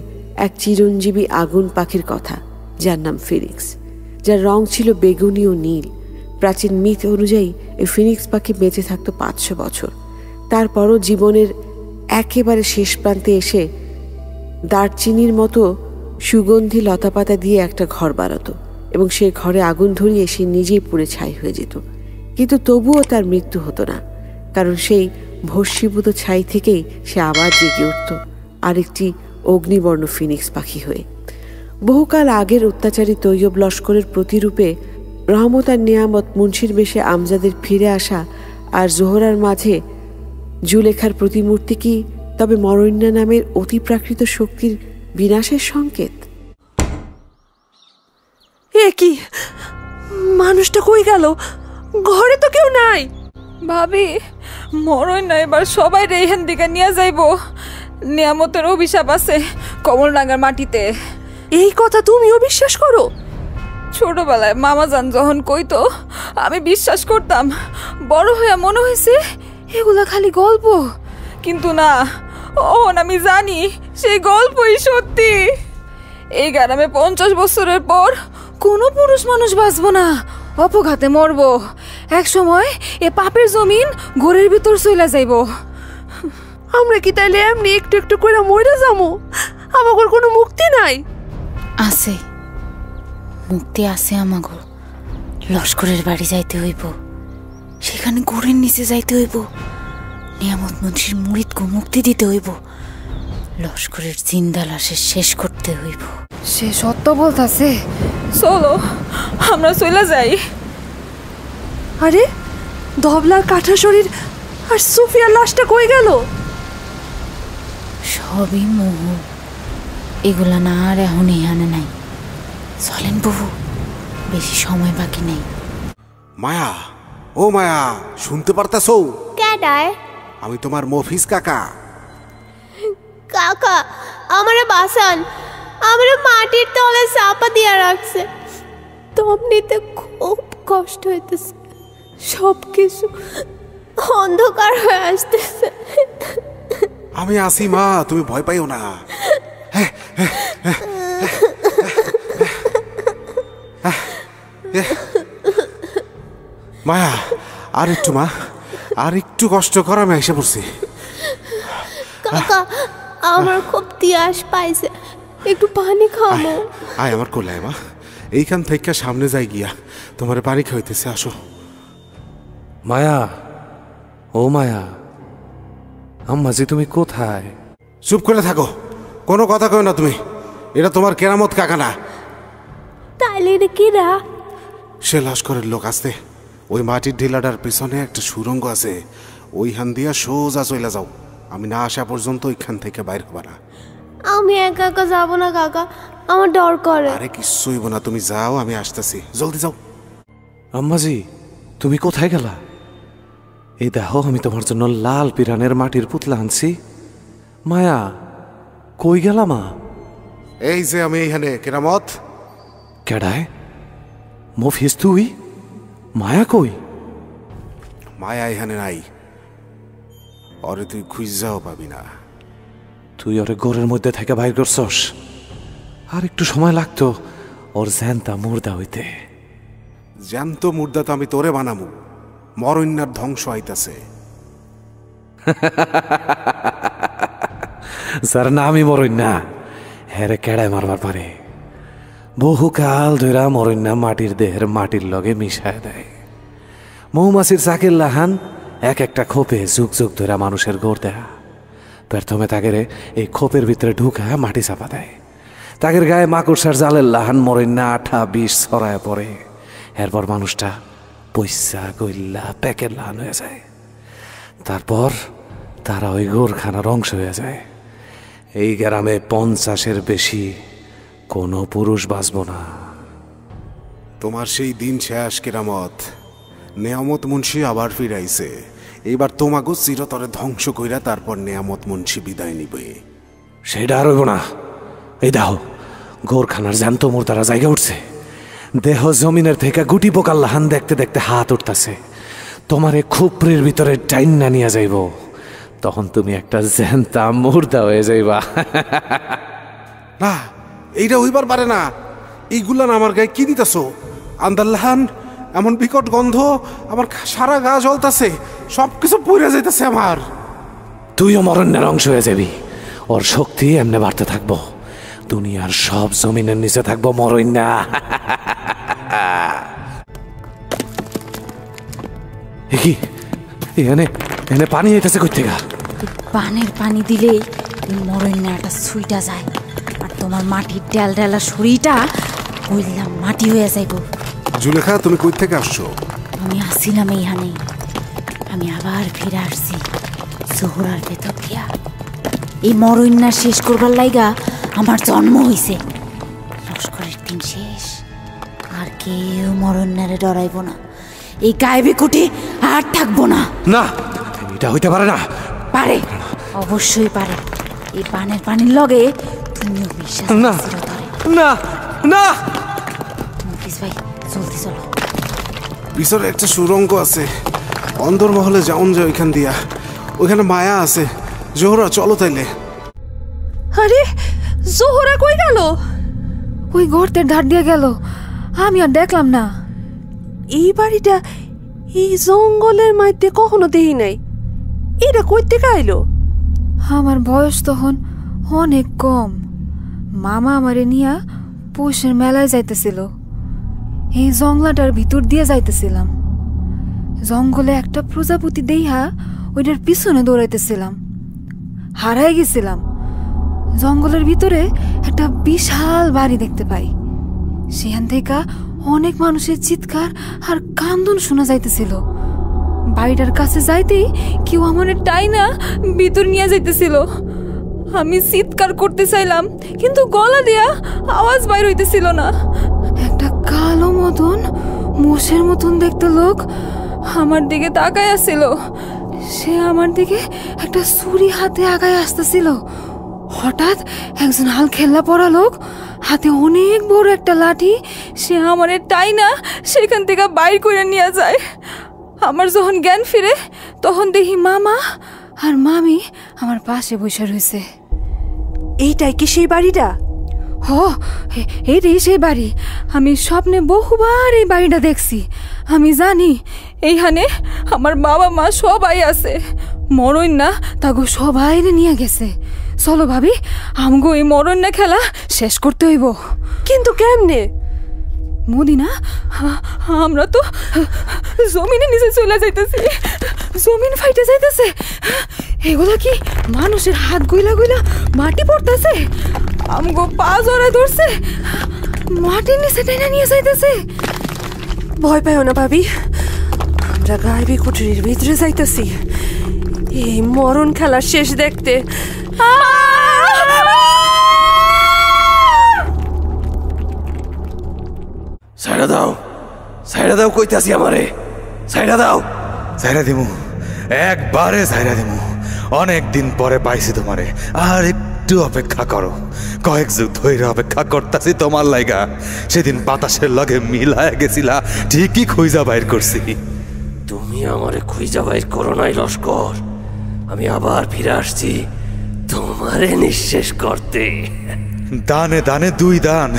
এক চিরঞ্জীবী আগুন পাখির কথা, যার নাম ফিনিক্স, যার রং ছিল বেগুনি ও নীল। প্রাচীন মিথ অনুযায়ী এই ফিনিক্স পাখি বেঁচে থাকতো 500 বছর। তারপরও জীবনের একেবারে শেষ প্রান্তে এসে দারচিনির মতো সুগন্ধি লতাপাতা দিয়ে একটা ঘর বানাতো এবং সেই ঘরে আগুন ধরিয়ে সে নিজেই পুড়ে ছাই হয়ে যেত। কিন্তু তবুও তার মৃত্যু হতো না, কারণ সেই ভস্মীভূত ছাই থেকেই সে আবার জেগে উঠত আরেকটি অগ্নিবর্ণ ফিনিক্স পাখি হয়ে। বহুকাল আগের অত্যাচারী তৈয়ব লস্করের প্রতিরূপে রহমত আর নিয়ামত মুন্সির বেশে আমজাদের ফিরে আসা আর জোহরার মাঝে জুলেখার প্রতিমূর্তি কি তবে মরণ্যা নামের অতিপ্রাকৃত শক্তির বিনাশের সংকেত? এ কি, মানুষটা কই গেল? ঘরে তো কেউ নাই। ভাবি, মরই না, এবার সবাই রেহান দিকে নিয়ে যাইব। নিয়ামতের অভিশাপ আছে কমলডাঙ্গার মাটিতে। এই কথা তুমিও বিশ্বাস করো? ছোটবেলায় মামাজান যখন কইতো আমি বিশ্বাস করতাম, বড় হয়ে মনে হয়েছে এগুলা খালি গল্প। কিন্তু না, আমি জানি সেই গল্পই সত্যি। এই গ্রামে 50 বছরের পর কোনো পুরুষ মানুষ বাঁচবো না, অপঘাতে মরবো। এক সময় এ পাপের জমিন ঘরের ভিতর চলে যাইব। আমরা কি তাইলে এমনি একটু একটু করে মরে যাবো? আমাগর কোনো মুক্তি নাই? আছে, মুক্তি আছে আমাগো। লস্করের বাড়ি যাইতে হইব, সেখানে ঘরের নিচে যাইতে হইব, নিয়ামত মুন্সির মুরিদকে মুক্তি দিতে হইব, লস্করের জিন্দা লাশের শেষ করতে হইব। সে সত্য বলতাছে। চলো আমরা চলে যাই। আরে ধবলার কাঠা শরীর আর সুফিয়ার লাশটা কই গেল? সবই মোহ, এগুলা না আর এখন এখানে নাই। চলেন বহু, বেশি সময় বাকি নেই। মায়া, ও মায়া, শুনতে পারতাছো? কেডায়? আমি তোমার মফিজ কাকা। কাকা, আমারে বাসান, আমারে মাটির তলে চাপা দিয়া রাখছে। দম নিতে খুব কষ্ট হইতেছে, সবকিছু অন্ধকার হয়ে আসতেছে। আমি আসি মা, তুমি ভয় পাইও না। মায়া, আর একটু মা, আর একটু কষ্ট কর, আমি এসে পড়ছি। কাকা, আমার খুব তিয়াস পাইছে, একটু পানি খাবো। আয় আমার কোলে মা, এইখান থেকে সামনে যাই গিয়া তোমার পানি খাইতেছে, আসো। মায়া, ও মায়া, আম্মাজি তুমি কোথায়? চুপ করে থাকো, কোনো কথা কই না তুমি। এটা তোমার কেরামত কাকা না। তাইলে এটা কিরা? সে লস্করের লোক। আসতে ওই মাটির ঢিলাটার পিছনে একটা সুরঙ্গ আছে, ওইখান দিয়া সোজা চলে যাও। আমি না আসা পর্যন্ত ওইখান থেকে বাইর হবা না। আমি একা একা যাবো না কাকা, আমার ডর করে। আরে কিচ্ছু হইব না, তুমি যাও, আমি আসতেছি, জলদি যাও। আম্মাজি, তুমি কোথায় গেলা? এই দেখো, আমি তোমার জন্য লাল পিরানের মাটির পুতলা আনছি। মায়া, কই গেলা মা? এই যে আমি এইখানে। কেরামত? কেডায়? মফিজ তুই? মায়া কই? মায়া এখানে নাই, ওরে তুই খুঁজাও পাবি না। তুই ওরে ঘরের মধ্যে থেকে বাইর করছস? আর একটু সময় লাগতো ওর জ্যান্তা মুর্দা হইতে। জ্যান্ত মুর্দা তো আমি তোরে বানামু, মরণ্যার ধ্বংস আইতাছে। যার নামই মরণ্যা, হেরে কেড়ায় মারবার পারে। বহুকাল ধরা মরণ্যা মাটির দেহের মাটির লগে মিশায় দেয়। মৌমাছির চাকের লাহান এক একটা খোপে যুগ যুগ ধরা মানুষের গোড় দেয়া। প্রথমে তাকে এই খোপের ভিতরে ঢুকা মাটি চাপা দেয়। তাদের গায়ে মাকড়সার জালের লাহান মরণ্যা আঠা বিষ ছড়ায় পড়ে। এরপর মানুষটা পয়সা গইল্লা প্যাকের লাহান হয়ে যায়। তারপর তারা ওই গোরখানার অংশ হয়ে যায়। এই গ্রামে 50-এর বেশি কোনো পুরুষ বাঁচব না। তোমার সেই দিন শেষ কেরামত। নেয়ামত মুন্সি আবার ফিরাইছে। এবার তোমাকে চিরতরে ধ্বংস কইরা তারপর নেয়ামত মুন্সি বিদায় নিবে। সেটা আর হইব না। এই দেখো, গোরখানার জ্যান্ত মুর্দারা জায়গা উঠছে। দেহ জমিনের থেকে গুটি পোকার লাহান দেখতে দেখতে হাত উঠতেছে। তোমার এই খুপড়ির ভিতরে টাইন্না নিয়ে যাইব। তখন তুমি একটা জ্যান্তা মুর্দা হয়ে যাইবা। না, এইটা হইবার পারে না। এইগুলান আমার গায়ে কি দিতেছো? আন্দাল্লাহান, এমন বিকট গন্ধ, আমার সারা গা জ্বলতাছে, সবকিছু পুড়ে যাইতেছে আমার। তুইও মরণ্যের অংশ হয়ে যাবি। ওর শক্তি এমনি বাড়তে থাকবো, দুনিয়ার সব জমিনের নিচে থাকবো মরইন্না। কি এনে এনে পানি আইতেছে কই থেকে? পানের পানি দিলেই মরইন্নাটা ছুইটা যায়, আর তোমার মাটির ডাল ডালা শরীরটা কইলাম মাটি হয়ে যাইব। জুলেখা, তুমি কই থেকে আসছো? আমি আসছিলাম এইখানে, আমি আবার ফিরে আসছি জোহরার ভেতর দিয়া। এই মরইন্না শেষ করবার লাইগা আমার জন্ম হইছে। লস্করের দিন শেষ, আর কেউ মরইন্নারে ডরাইব না। এই গায়েবী কুটি আর থাকবো না। না, এটা হইতে পারে না। পারে, অবশ্যই পারে। এই পানের পানির লগে তুমিও বিশ্বাস না না না। মুকিস ভাই, জলদি চলো। পিছনে একটা সুরঙ্গ আছে, অন্দরমহলে যাওন যায় ওইখান দিয়া। ওইখানে মায়া আছে। জোহরা, চলো তাইলে। আরে জোহরা কই গেল? ওই গর্তের ধার দিয়ে গেল, আমি আর দেখলাম না। এই বাড়িটা এই জঙ্গলের মধ্যে কখনো দেখি নাই। এটা কই থেকে আইলো? আমার বয়স তখন অনেক কম। মামা আমারে নিয়া পৌষের মেলায় যাইতেছিল। এই জঙ্গলাটার ভিতর দিয়ে যাইতেছিলাম। জঙ্গলে একটা প্রজাপতি দেইহা ওইটার পিছনে দৌড়াইতেছিলাম, হারাই গেছিলাম। জঙ্গলের ভিতরে একটা বিশাল বাড়ি দেখতে পাই। সেখান থেকে অনেক মানুষের চিৎকার আর কান্দন শোনা যাইতেছিল। বাড়িটার কাছে যাইতেই কেউ আমার টাইনা ভিতর নিয়ে যাইতেছিল। আমি চিৎকার করতে চাইলাম, কিন্তু গলা দিয়া আওয়াজ বাইর হইতেছিল না। একটা কালো মতন মোষের মতন দেখতে লোক আমার দিকে তাকায় আসছিল। সে আমার দিকে একটা ছুরি হাতে আগায় আসতেছিল। হঠাৎ একজন হাল খেলা পড়া লোক হাতে অনেক বড় একটা লাঠি, সে আমারে টাইনা সেখান থেকে বাইর করে নিয়ে যায়। আমার যখন জ্ঞান ফিরে, তখন দেখি মামা আর মামি আমার পাশে বসে রয়েছে। এইটাই কি সেই বাড়িটা? এইটাই সেই বাড়ি। আমি স্বপ্নে বহুবার এই বাড়িটা দেখছি। আমি জানি এইখানে আমার বাবা মা সবাই আছে। মরইন্না তাগো সবাই নিয়ে গেছে। চলো ভাবি, আমগো এই মরইন্না খেলা শেষ করতে হইব। কিন্তু কেমনে? মদিনা, আমরা তো জমিনে নিচে চলে যাইতেছি। জমিন ফাইটে যাইতেছে। এগুলা কি মানুষের হাত গইলা গইলা মাটি পড়তেছে? আমগো পা জড়ায় ধরছে, মাটির নিচে টেনে নিয়ে যাইতেছে। ভয় পাইও না ভাবি, আমরা গায়েবী কুটিরের ভিতরে যাইতেছি এই মরণ খেলার শেষ দেখতে। সাইডা দাও, সাইডা দাও, কইতাছি আমারে সাইডা দাও। সাইরা দিমু, একবারে সাইরা দিমু। অনেক দিন পরে পাইছি তোমারে, আর একটু অপেক্ষা করো। কয়েক যুগ ধরে অপেক্ষা করতেছি তোমার লাইগা। সেদিন বাতাসের লগে মিলায় গেছিলা, ঠিকই খুঁজা বাইর করছি। তুমি আমারে খুঁজা বাইর করো নাই লস্কর, আমি আবার ফিরে আসছি তোমারে নিঃশেষ করতে। দানে দানে দুই দান।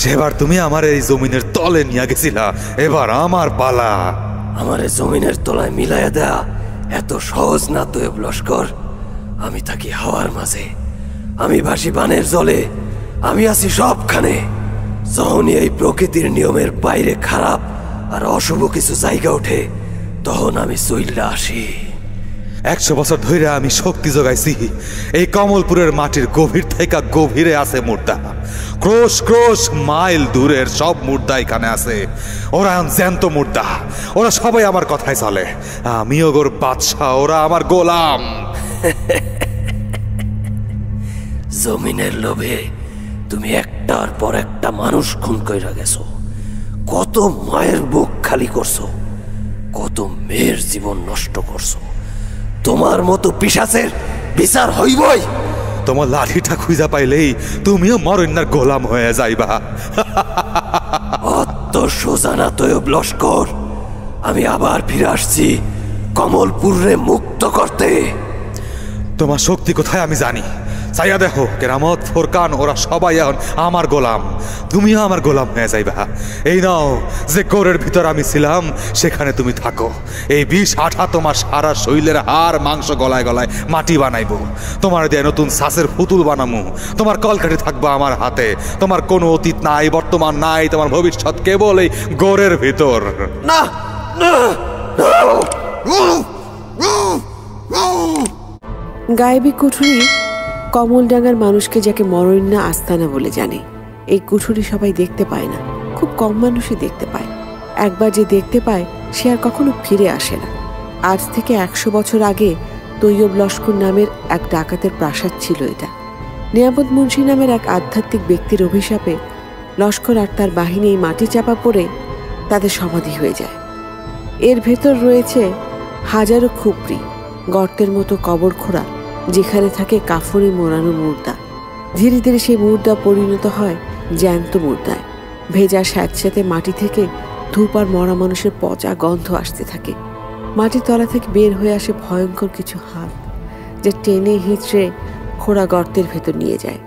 সেবার তুমি আমার এই জমিনের তলে নিয়ে গেছিলা, এবার আমার পালা। আমারে জমিনের তলায় মিলাইয়া দেয়া এত সহজ না তো লস্কর। আমি থাকি হাওয়ার মাঝে, আমি ভাসি বানের জলে, আমি আছি সবখানে। যখনই এই প্রকৃতির নিয়মের বাইরে খারাপ আর অশুভ কিছু জায়গা ওঠে, তখন আমি চইল্লা আসি। 100 বছর ধরে আমি শক্তি যোগাইছি। এই কমলপুরের মাটির গভীর থেকে গভীরে আছে মুর্দা। ক্রোশ ক্রোশ মাইল দূরের সব মুর্দা এখানে আছে। ওরা জ্যান্ত মুর্দা, ওরা সবাই আমার কথায় চলে। আমি ওগোর বাদশা, ওরা আমার গোলাম। জমিনের লোভে তুমি একটার পর একটা মানুষ খুন কইরা গেছো। কত মায়ের বুক খালি করছো, কত মেয়ের জীবন নষ্ট করছো। তোমার মতো পিশাচের বিচার হইবই। তোমার লাঠিটা খুঁজা পাইলেই তুমিও মরইন্নার গোলাম হয়ে যাইবা। অত সোজা না তৈব লস্কর। আমি আবার ফিরে আসছি কমলপুরে মুক্ত করতে। তোমার শক্তি কোথায় আমি জানি। চাইয়া দেখো কেরামত ফোরকান ওরা সবাই এখন আমার গোলাম, তুমিও আমার গোলাম হয়ে যাইবা। এই নাও, যে গোরের ভিতর আমি ছিলাম সেখানে তুমি থাকো। এই বিষ আঠা তোমার সারা শরীরের হাড় মাংস গলায় গলায় মাটি বানাইবো, তোমার দিয়ে নতুন শ্বাসের পুতুল বানামু। তোমার কলকাঠি থাকবে আমার হাতে, তোমার কোনো অতীত নাই, বর্তমান নাই, তোমার ভবিষ্যৎ কেবল এই গোরের ভিতর। না গায়েবী কুঠুরি কমলডাঙ্গার মানুষকে যাকে মরণ্যা আস্তানা বলে জানে। এই কুঠুরি সবাই দেখতে পায় না, খুব কম মানুষই দেখতে পায়। একবার যে দেখতে পায় সে আর কখনো ফিরে আসে না। আজ থেকে 100 বছর আগে তৈয়ব লস্কর নামের এক ডাকাতের প্রাসাদ ছিল এটা। নিয়ামত মুন্সি নামের এক আধ্যাত্মিক ব্যক্তির অভিশাপে লস্কর আর তার বাহিনী মাটি চাপা পড়ে তাদের সমাধি হয়ে যায়। এর ভেতর রয়েছে হাজারো খুপড়ি, গর্তের মতো কবর খোঁড়া, যেখানে থাকে কাফনে মোড়ানো মুর্দা। ধীরে ধীরে সেই মুর্দা পরিণত হয় জ্যান্ত মুর্দায়। ভেজা স্যাঁতস্যাঁতে মাটি থেকে ধূপ আর মরা মানুষের পচা গন্ধ আসতে থাকে। মাটির তলা থেকে বের হয়ে আসে ভয়ঙ্কর কিছু হাত, যা টেনে হিঁচড়ে খোঁড়া গর্তের ভেতর নিয়ে যায়।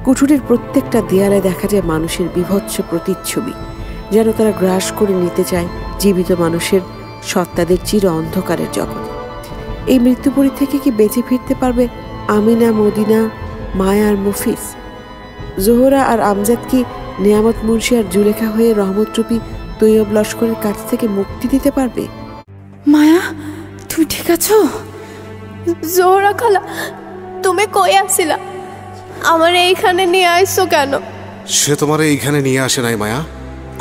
কুঠুরির প্রত্যেকটা দেয়ালে দেখা যায় মানুষের বীভৎস প্রতিচ্ছবি, যেন তারা গ্রাস করে নিতে চায় জীবিত মানুষের সত্তাদের চির অন্ধকারের জগৎ। এই মৃত্যুপুরী থেকে কি বেঁচে ফিরতে পারবে আমিনা, মদিনা, মায়া আর মুফিস? জোহরা আর আমজাদ কি নিয়ামত মুন্সি আর জুলেখা হয়ে রহমতরূপী তৈয়ব লস্করের কাছ থেকে মুক্তি দিতে পারবে? মায়া, তুমি ঠিক আছো? জোহরা খালা, তুমি কই আসছিলা? আমার এইখানে নিয়ে আইছো কেন? সে তোমার এইখানে নিয়ে আসে নাই মায়া,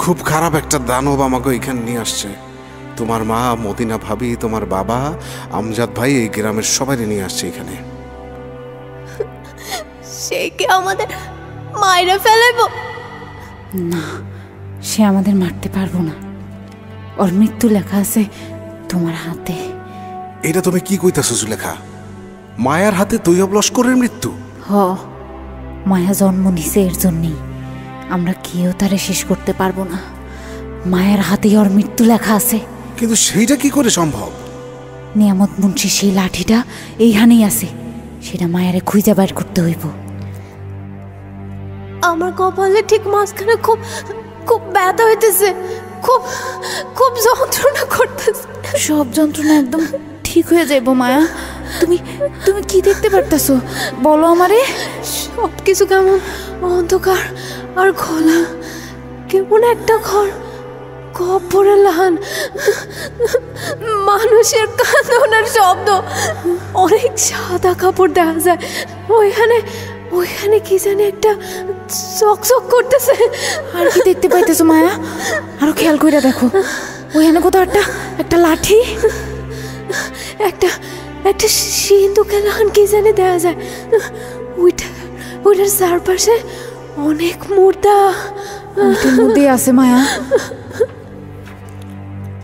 খুব খারাপ একটা দানব আমাকে এইখানে নিয়ে আসছে। তোমার মা, মদিনা ভাবি, তোমার বাবা, আমজাদ ভাই, এই গ্রামের সবাই নিয়ে আসছে এখানে। সে কি আমাদের মাইরে ফেলাইব? না, সে আমাদের মারতে পারবো না। ওর মৃত্যু লেখা আছে তোমার হাতে। এটা তুমি কি কইতাছো জুলেখা? মায়ার হাতে তৈয়ব লস্করের মৃত্যু? হ, মায়া জন্ম নিছে এর জন্যই। আমরা কেউ তারে শেষ করতে পারবো না। মায়ের হাতে ওর মৃত্যু লেখা আছে। কিন্তু সেইটা কি করে সম্ভব? নিয়ামত মুন্সি সেই লাঠিটা এইখানেই আছে, সেটা মায়ারে খুঁজে বাইর করতে হইব। আমার কপালে ঠিক মাঝখানে খুব খুব ব্যথা হইতেছে, খুব খুব যন্ত্রণা করতেছে। সব যন্ত্রণা একদম ঠিক হয়ে যাইব মায়া। তুমি তুমি কি দেখতে পারতেছো বলো আমারে? সব কিছু কেমন অন্ধকার আর খোলা, কেমন একটা ঘর, কবরে লাহান, মানুষের কাঁদনের শব্দ, অনেক সাদা কাপড় দেখা যায়। ওইখানে ওইখানে কি জানি একটা চকচক করতেছে। আর কি দেখতে পাইতেছো মায়া? আরো খেয়াল করে দেখো, ওইখানে কোথাও একটা লাঠি, একটা একটা সিন্ধুকের লাহান কি জানি দেখা যায়। ওইটার চারপাশে অনেক মুর্দা। ওইটার মধ্যে আছে মায়া।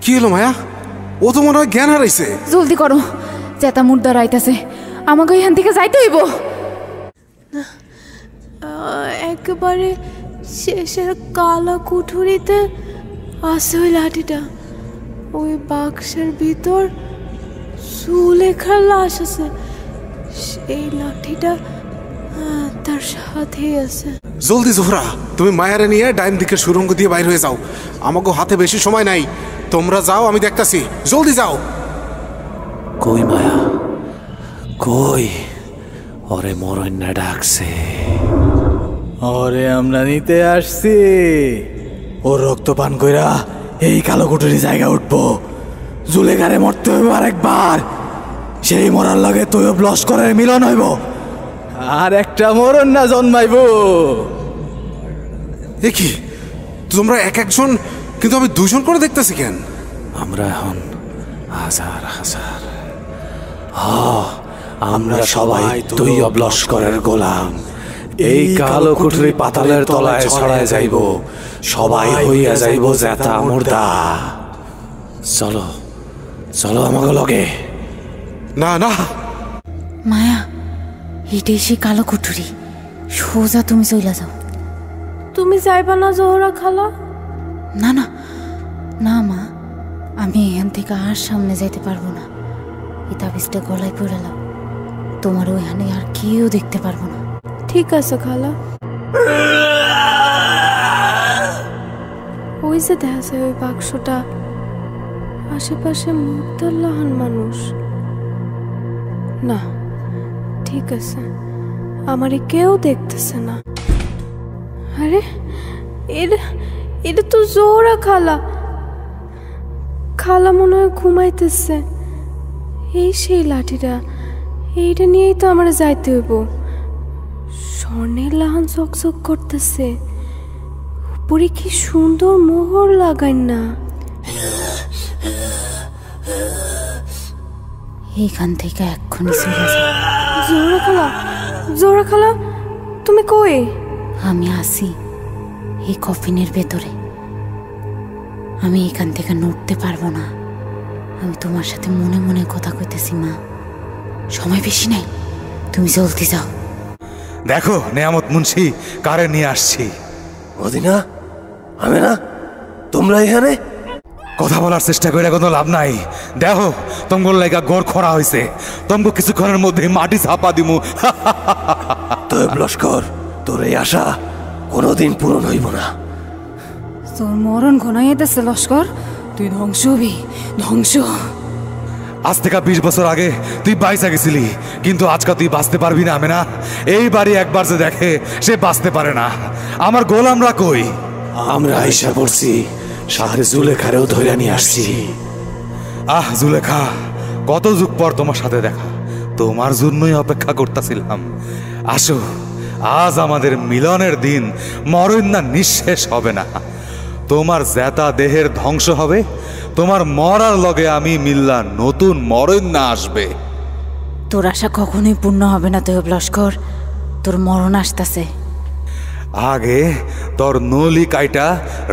কি হলো মায়া? ও তো মনে হয় জ্ঞান হারাইছে। জলদি করো, চেতা মুর্দা রাইতাছে, আমাকে এখান থেকে যাইতে হইব। একেবারে শেষের কালা কুঠুরিতে আছে ওই লাঠিটা। ওই বাক্সের ভিতর সুলেখার লাশ আছে। সেই লাঠিটা তার সাথেই আছে। জলদি জোহরা, তুমি মায়ারে নিয়ে ডাইন দিকের সুরঙ্গ দিয়ে বাইর হয়ে যাও। আমাকে হাতে বেশি সময় নাই, তোমরা যাও, আমি দেখতাছি। জলদি যাও। কই মায়া, কই? ওরে মরণ্যা ডাকছে। ওরে আমরা নিতে আসছি। ওর রক্তপান কইরা এই কালো কুটুরি জায়গা উঠবো। জুলেখারে মরতে হইব আরেকবার। সেই মরার লগে তৈয়ব লস্করের মিলন হইব, আর একটা মরণ্যা জন্মাইব। এ কি, তোমরা এক একজন, কিন্তু আমি দুজন করে দেখতেছি কেন? আমরা এখন হাজার হাজার। আমরা সবাই তৈয়ব লস্করের গোলাম। এই কালো কুঠরি পাতালের তলায় ছড়ায় যাইব, সবাই হইয়া যাইব জেতা মুর্দা। চলো চলো আমাকে লগে। না না মায়া, এটাই সেই কালো কুঠুরি। সোজা তুমি চইলা যাও। তুমি যাইবা না জোহরা খালা? না না না মা, আমি এখান থেকে আর সামনে যাইতে পারবো না। এই তাবিজটা গলায় পড়ে লাও, তোমার ওইখানে আর কেউ দেখতে পারবো না। ঠিক আছে খালা। ওই যে দেখা যায় ওই বাক্সটা, আশেপাশে মুক্তাল্লাহান মানুষ। না ঠিক আছে, আমারে কেউ দেখতেছে না। আরে এটা তো জোহরা খালা। খালা মনে হয় ঘুমাইতেছে। এই সেই লাঠিটা, এইটা নিয়েই তো আমার যাইতে হইব। স্বর্ণের লাহান চকচক করতেছে, উপরে কি সুন্দর মোহর লাগাই না। এইখান থেকে এক্ষুনি চলে যাও। জোহরা খালা তুমি কই? আমি আসি এই কফিনের ভেতরে। আমি এখান থেকে নড়তে পারবো না। আমি তোমার সাথে মনে মনে কথা কইতেছি মা। সময় বেশি নাই, তুমি জলদি যাও। দেখো নেয়ামত মুন্সি কারে নিয়ে আসছি। মদিনা, আমি না, তোমরা এখানে? কথা বলার চেষ্টা করে কোনো লাভ নাই। দেখো তোমার লাগা গোর খরা হয়েছে, তোমাকে কিছুক্ষণের মধ্যে মাটি চাপা দিমু। তোর লস্কর, তোর এই আশা কোনোদিন পূরণ হইব না। তোর মরণ ঘনাইতেছে লস্কর, তুই ধ্বংস হবি, ধ্বংস। আজ থেকে 20 বছর আগে তুই বাইসা গেছিলি, কিন্তু আজকাল তুই বাঁচতে পারবি না। আমি না, এই বাড়ি একবার যে দেখে সে বাঁচতে পারে না। আমার গোলামরা কই? আমরা আইসা পড়ছি, শহরে জুলেখারেও ধরে নিয়ে আসছি। আহ জুলেখা, কত যুগ পর তোমার সাথে দেখা, তোমার জন্যই অপেক্ষা করতেছিলাম। আসো, আজ আমাদের মিলনের দিন। মরণ না নিঃশেষ হবে না। তোমার জেতা দেহের ধ্বংস হবে, তোমার মরার লগে আমি মিল্লা নতুন মরণ না আসবে। তোর আশা কখনোই পূর্ণ হবে না তৈব লস্কর, তোর মরণ আসতেছে। আগে তোর নলি কাইটা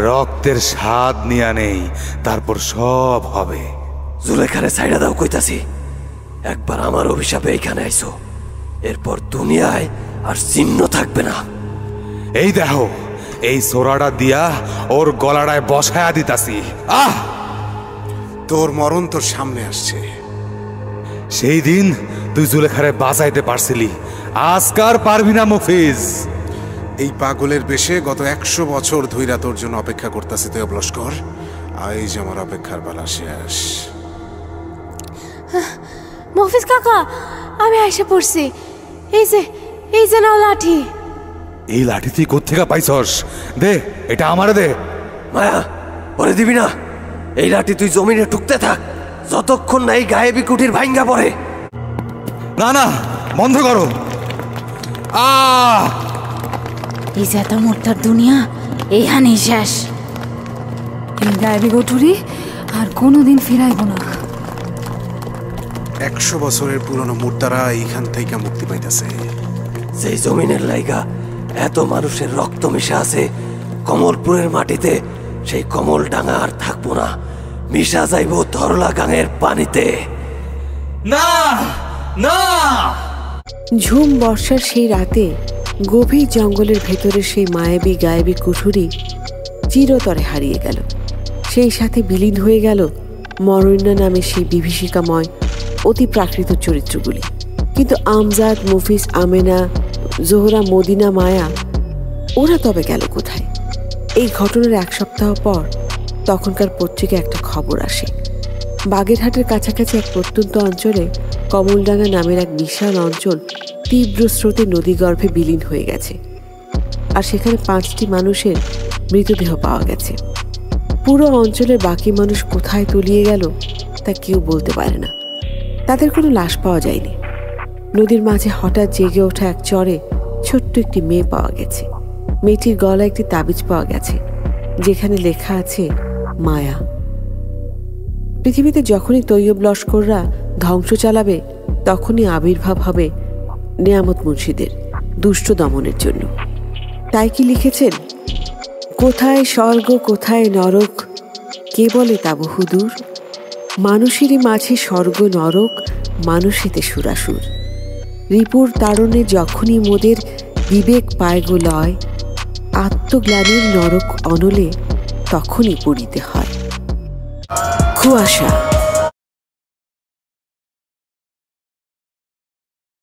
রক্তের স্বাদ নিয়া নেই, তারপর সব হবে। জুলেখারে ছাইড়া দাও কইতাছি। একবার আমার অভিশাপে এইখানে আইছো, এরপর দুনিয়ায় আর চিহ্ন থাকবে না। এই দেখো, এই সোরাটা দিয়া ওর গলাটায় বসায়া দিতাছি। আহ, তোর মরণ তোর সামনে আসছে। সেই দিন তুই জুলেখারে বাঁচাইতে পারছিলি, আজকার পারবি না মফিজ। এই পাগলের বেশে গত 100 বছর ধইরা তোর জন্য অপেক্ষা করতেছি তুই লস্কর। আজ আমার অপেক্ষার বেলা শেষ। মফিজ কাকা, আমি আইসা পড়ছি। এই যে নাও লাঠি। এই লাঠি তুই কোত্থেকে পাইছস? দে, এটা আমারে দে। মায়া, ওরে দিবি না। এই লাঠি তুই জমিনে টুকতে থাক, যতক্ষণ না এই গায়েবী কুটির ভাঙ্গা পড়ে। না না, বন্ধ করো। এই জেতা মোর্তার দুনিয়া এইখানেই শেষ। এই গায়েবী গঠুরি আর কোনোদিন ফিরাইব না। 100 বছরের পুরনো মুর্দারা এইখান থেকে মুক্তি পাইতেছে। সেই জমিনের লাইগা এত মানুষের রক্ত মিশা আছে কমলপুরের মাটিতে, সেই কমল ডাঙা আর থাকবো না, মিশা যাইব ধরলা গাঙের পানিতে। না না। ঝুম বর্ষার সেই রাতে গভীর জঙ্গলের ভেতরে সেই মায়াবী গায়েবী কুঠুরি চিরতরে হারিয়ে গেল। সেই সাথে বিলীন হয়ে গেল মরণ্যা নামে সেই বিভীষিকাময় অতি প্রাকৃত চরিত্রগুলি। কিন্তু আমজাদ, মফিজ, আমেনা, জোহরা, মদিনা, মায়া, ওরা তবে গেল কোথায়? এই ঘটনার 1 সপ্তাহ পর তখনকার পত্রিকায় একটা খবর আসে। বাগেরহাটের কাছাকাছি এক প্রত্যন্ত অঞ্চলে কমলডাঙ্গা নামের এক বিশাল অঞ্চল তীব্র স্রোতে নদীগর্ভে বিলীন হয়ে গেছে, আর সেখানে 5টি মানুষের মৃতদেহ পাওয়া গেছে। পুরো অঞ্চলের বাকি মানুষ কোথায় তলিয়ে গেল তা কেউ বলতে পারে না। তাদের কোনো লাশ পাওয়া যায়নি। নদীর মাঝে হঠাৎ জেগে ওঠা এক চরে ছোট্ট একটি মেয়ে পাওয়া গেছে। মেয়েটির গলায় একটি তাবিজ পাওয়া গেছে, যেখানে লেখা আছে মায়া। পৃথিবীতে যখনই তৈয়ব লস্কররা ধ্বংস চালাবে, তখনই আবির্ভাব হবে নেয়ামত মুন্সিদের দুষ্ট দমনের জন্য। তাই কি লিখেছেন, কোথায় স্বর্গ কোথায় নরক, কে বলে তা বহুদূর, মানুষেরই মাঝে স্বর্গ নরক, মানুষেতে সুরাসুর। রিপুর তাড়নে যখনই মোদের বিবেক পায় গো লয়, আত্মগ্লানির নরক অনলে তখনই পড়িতে হয়। কুয়াশা।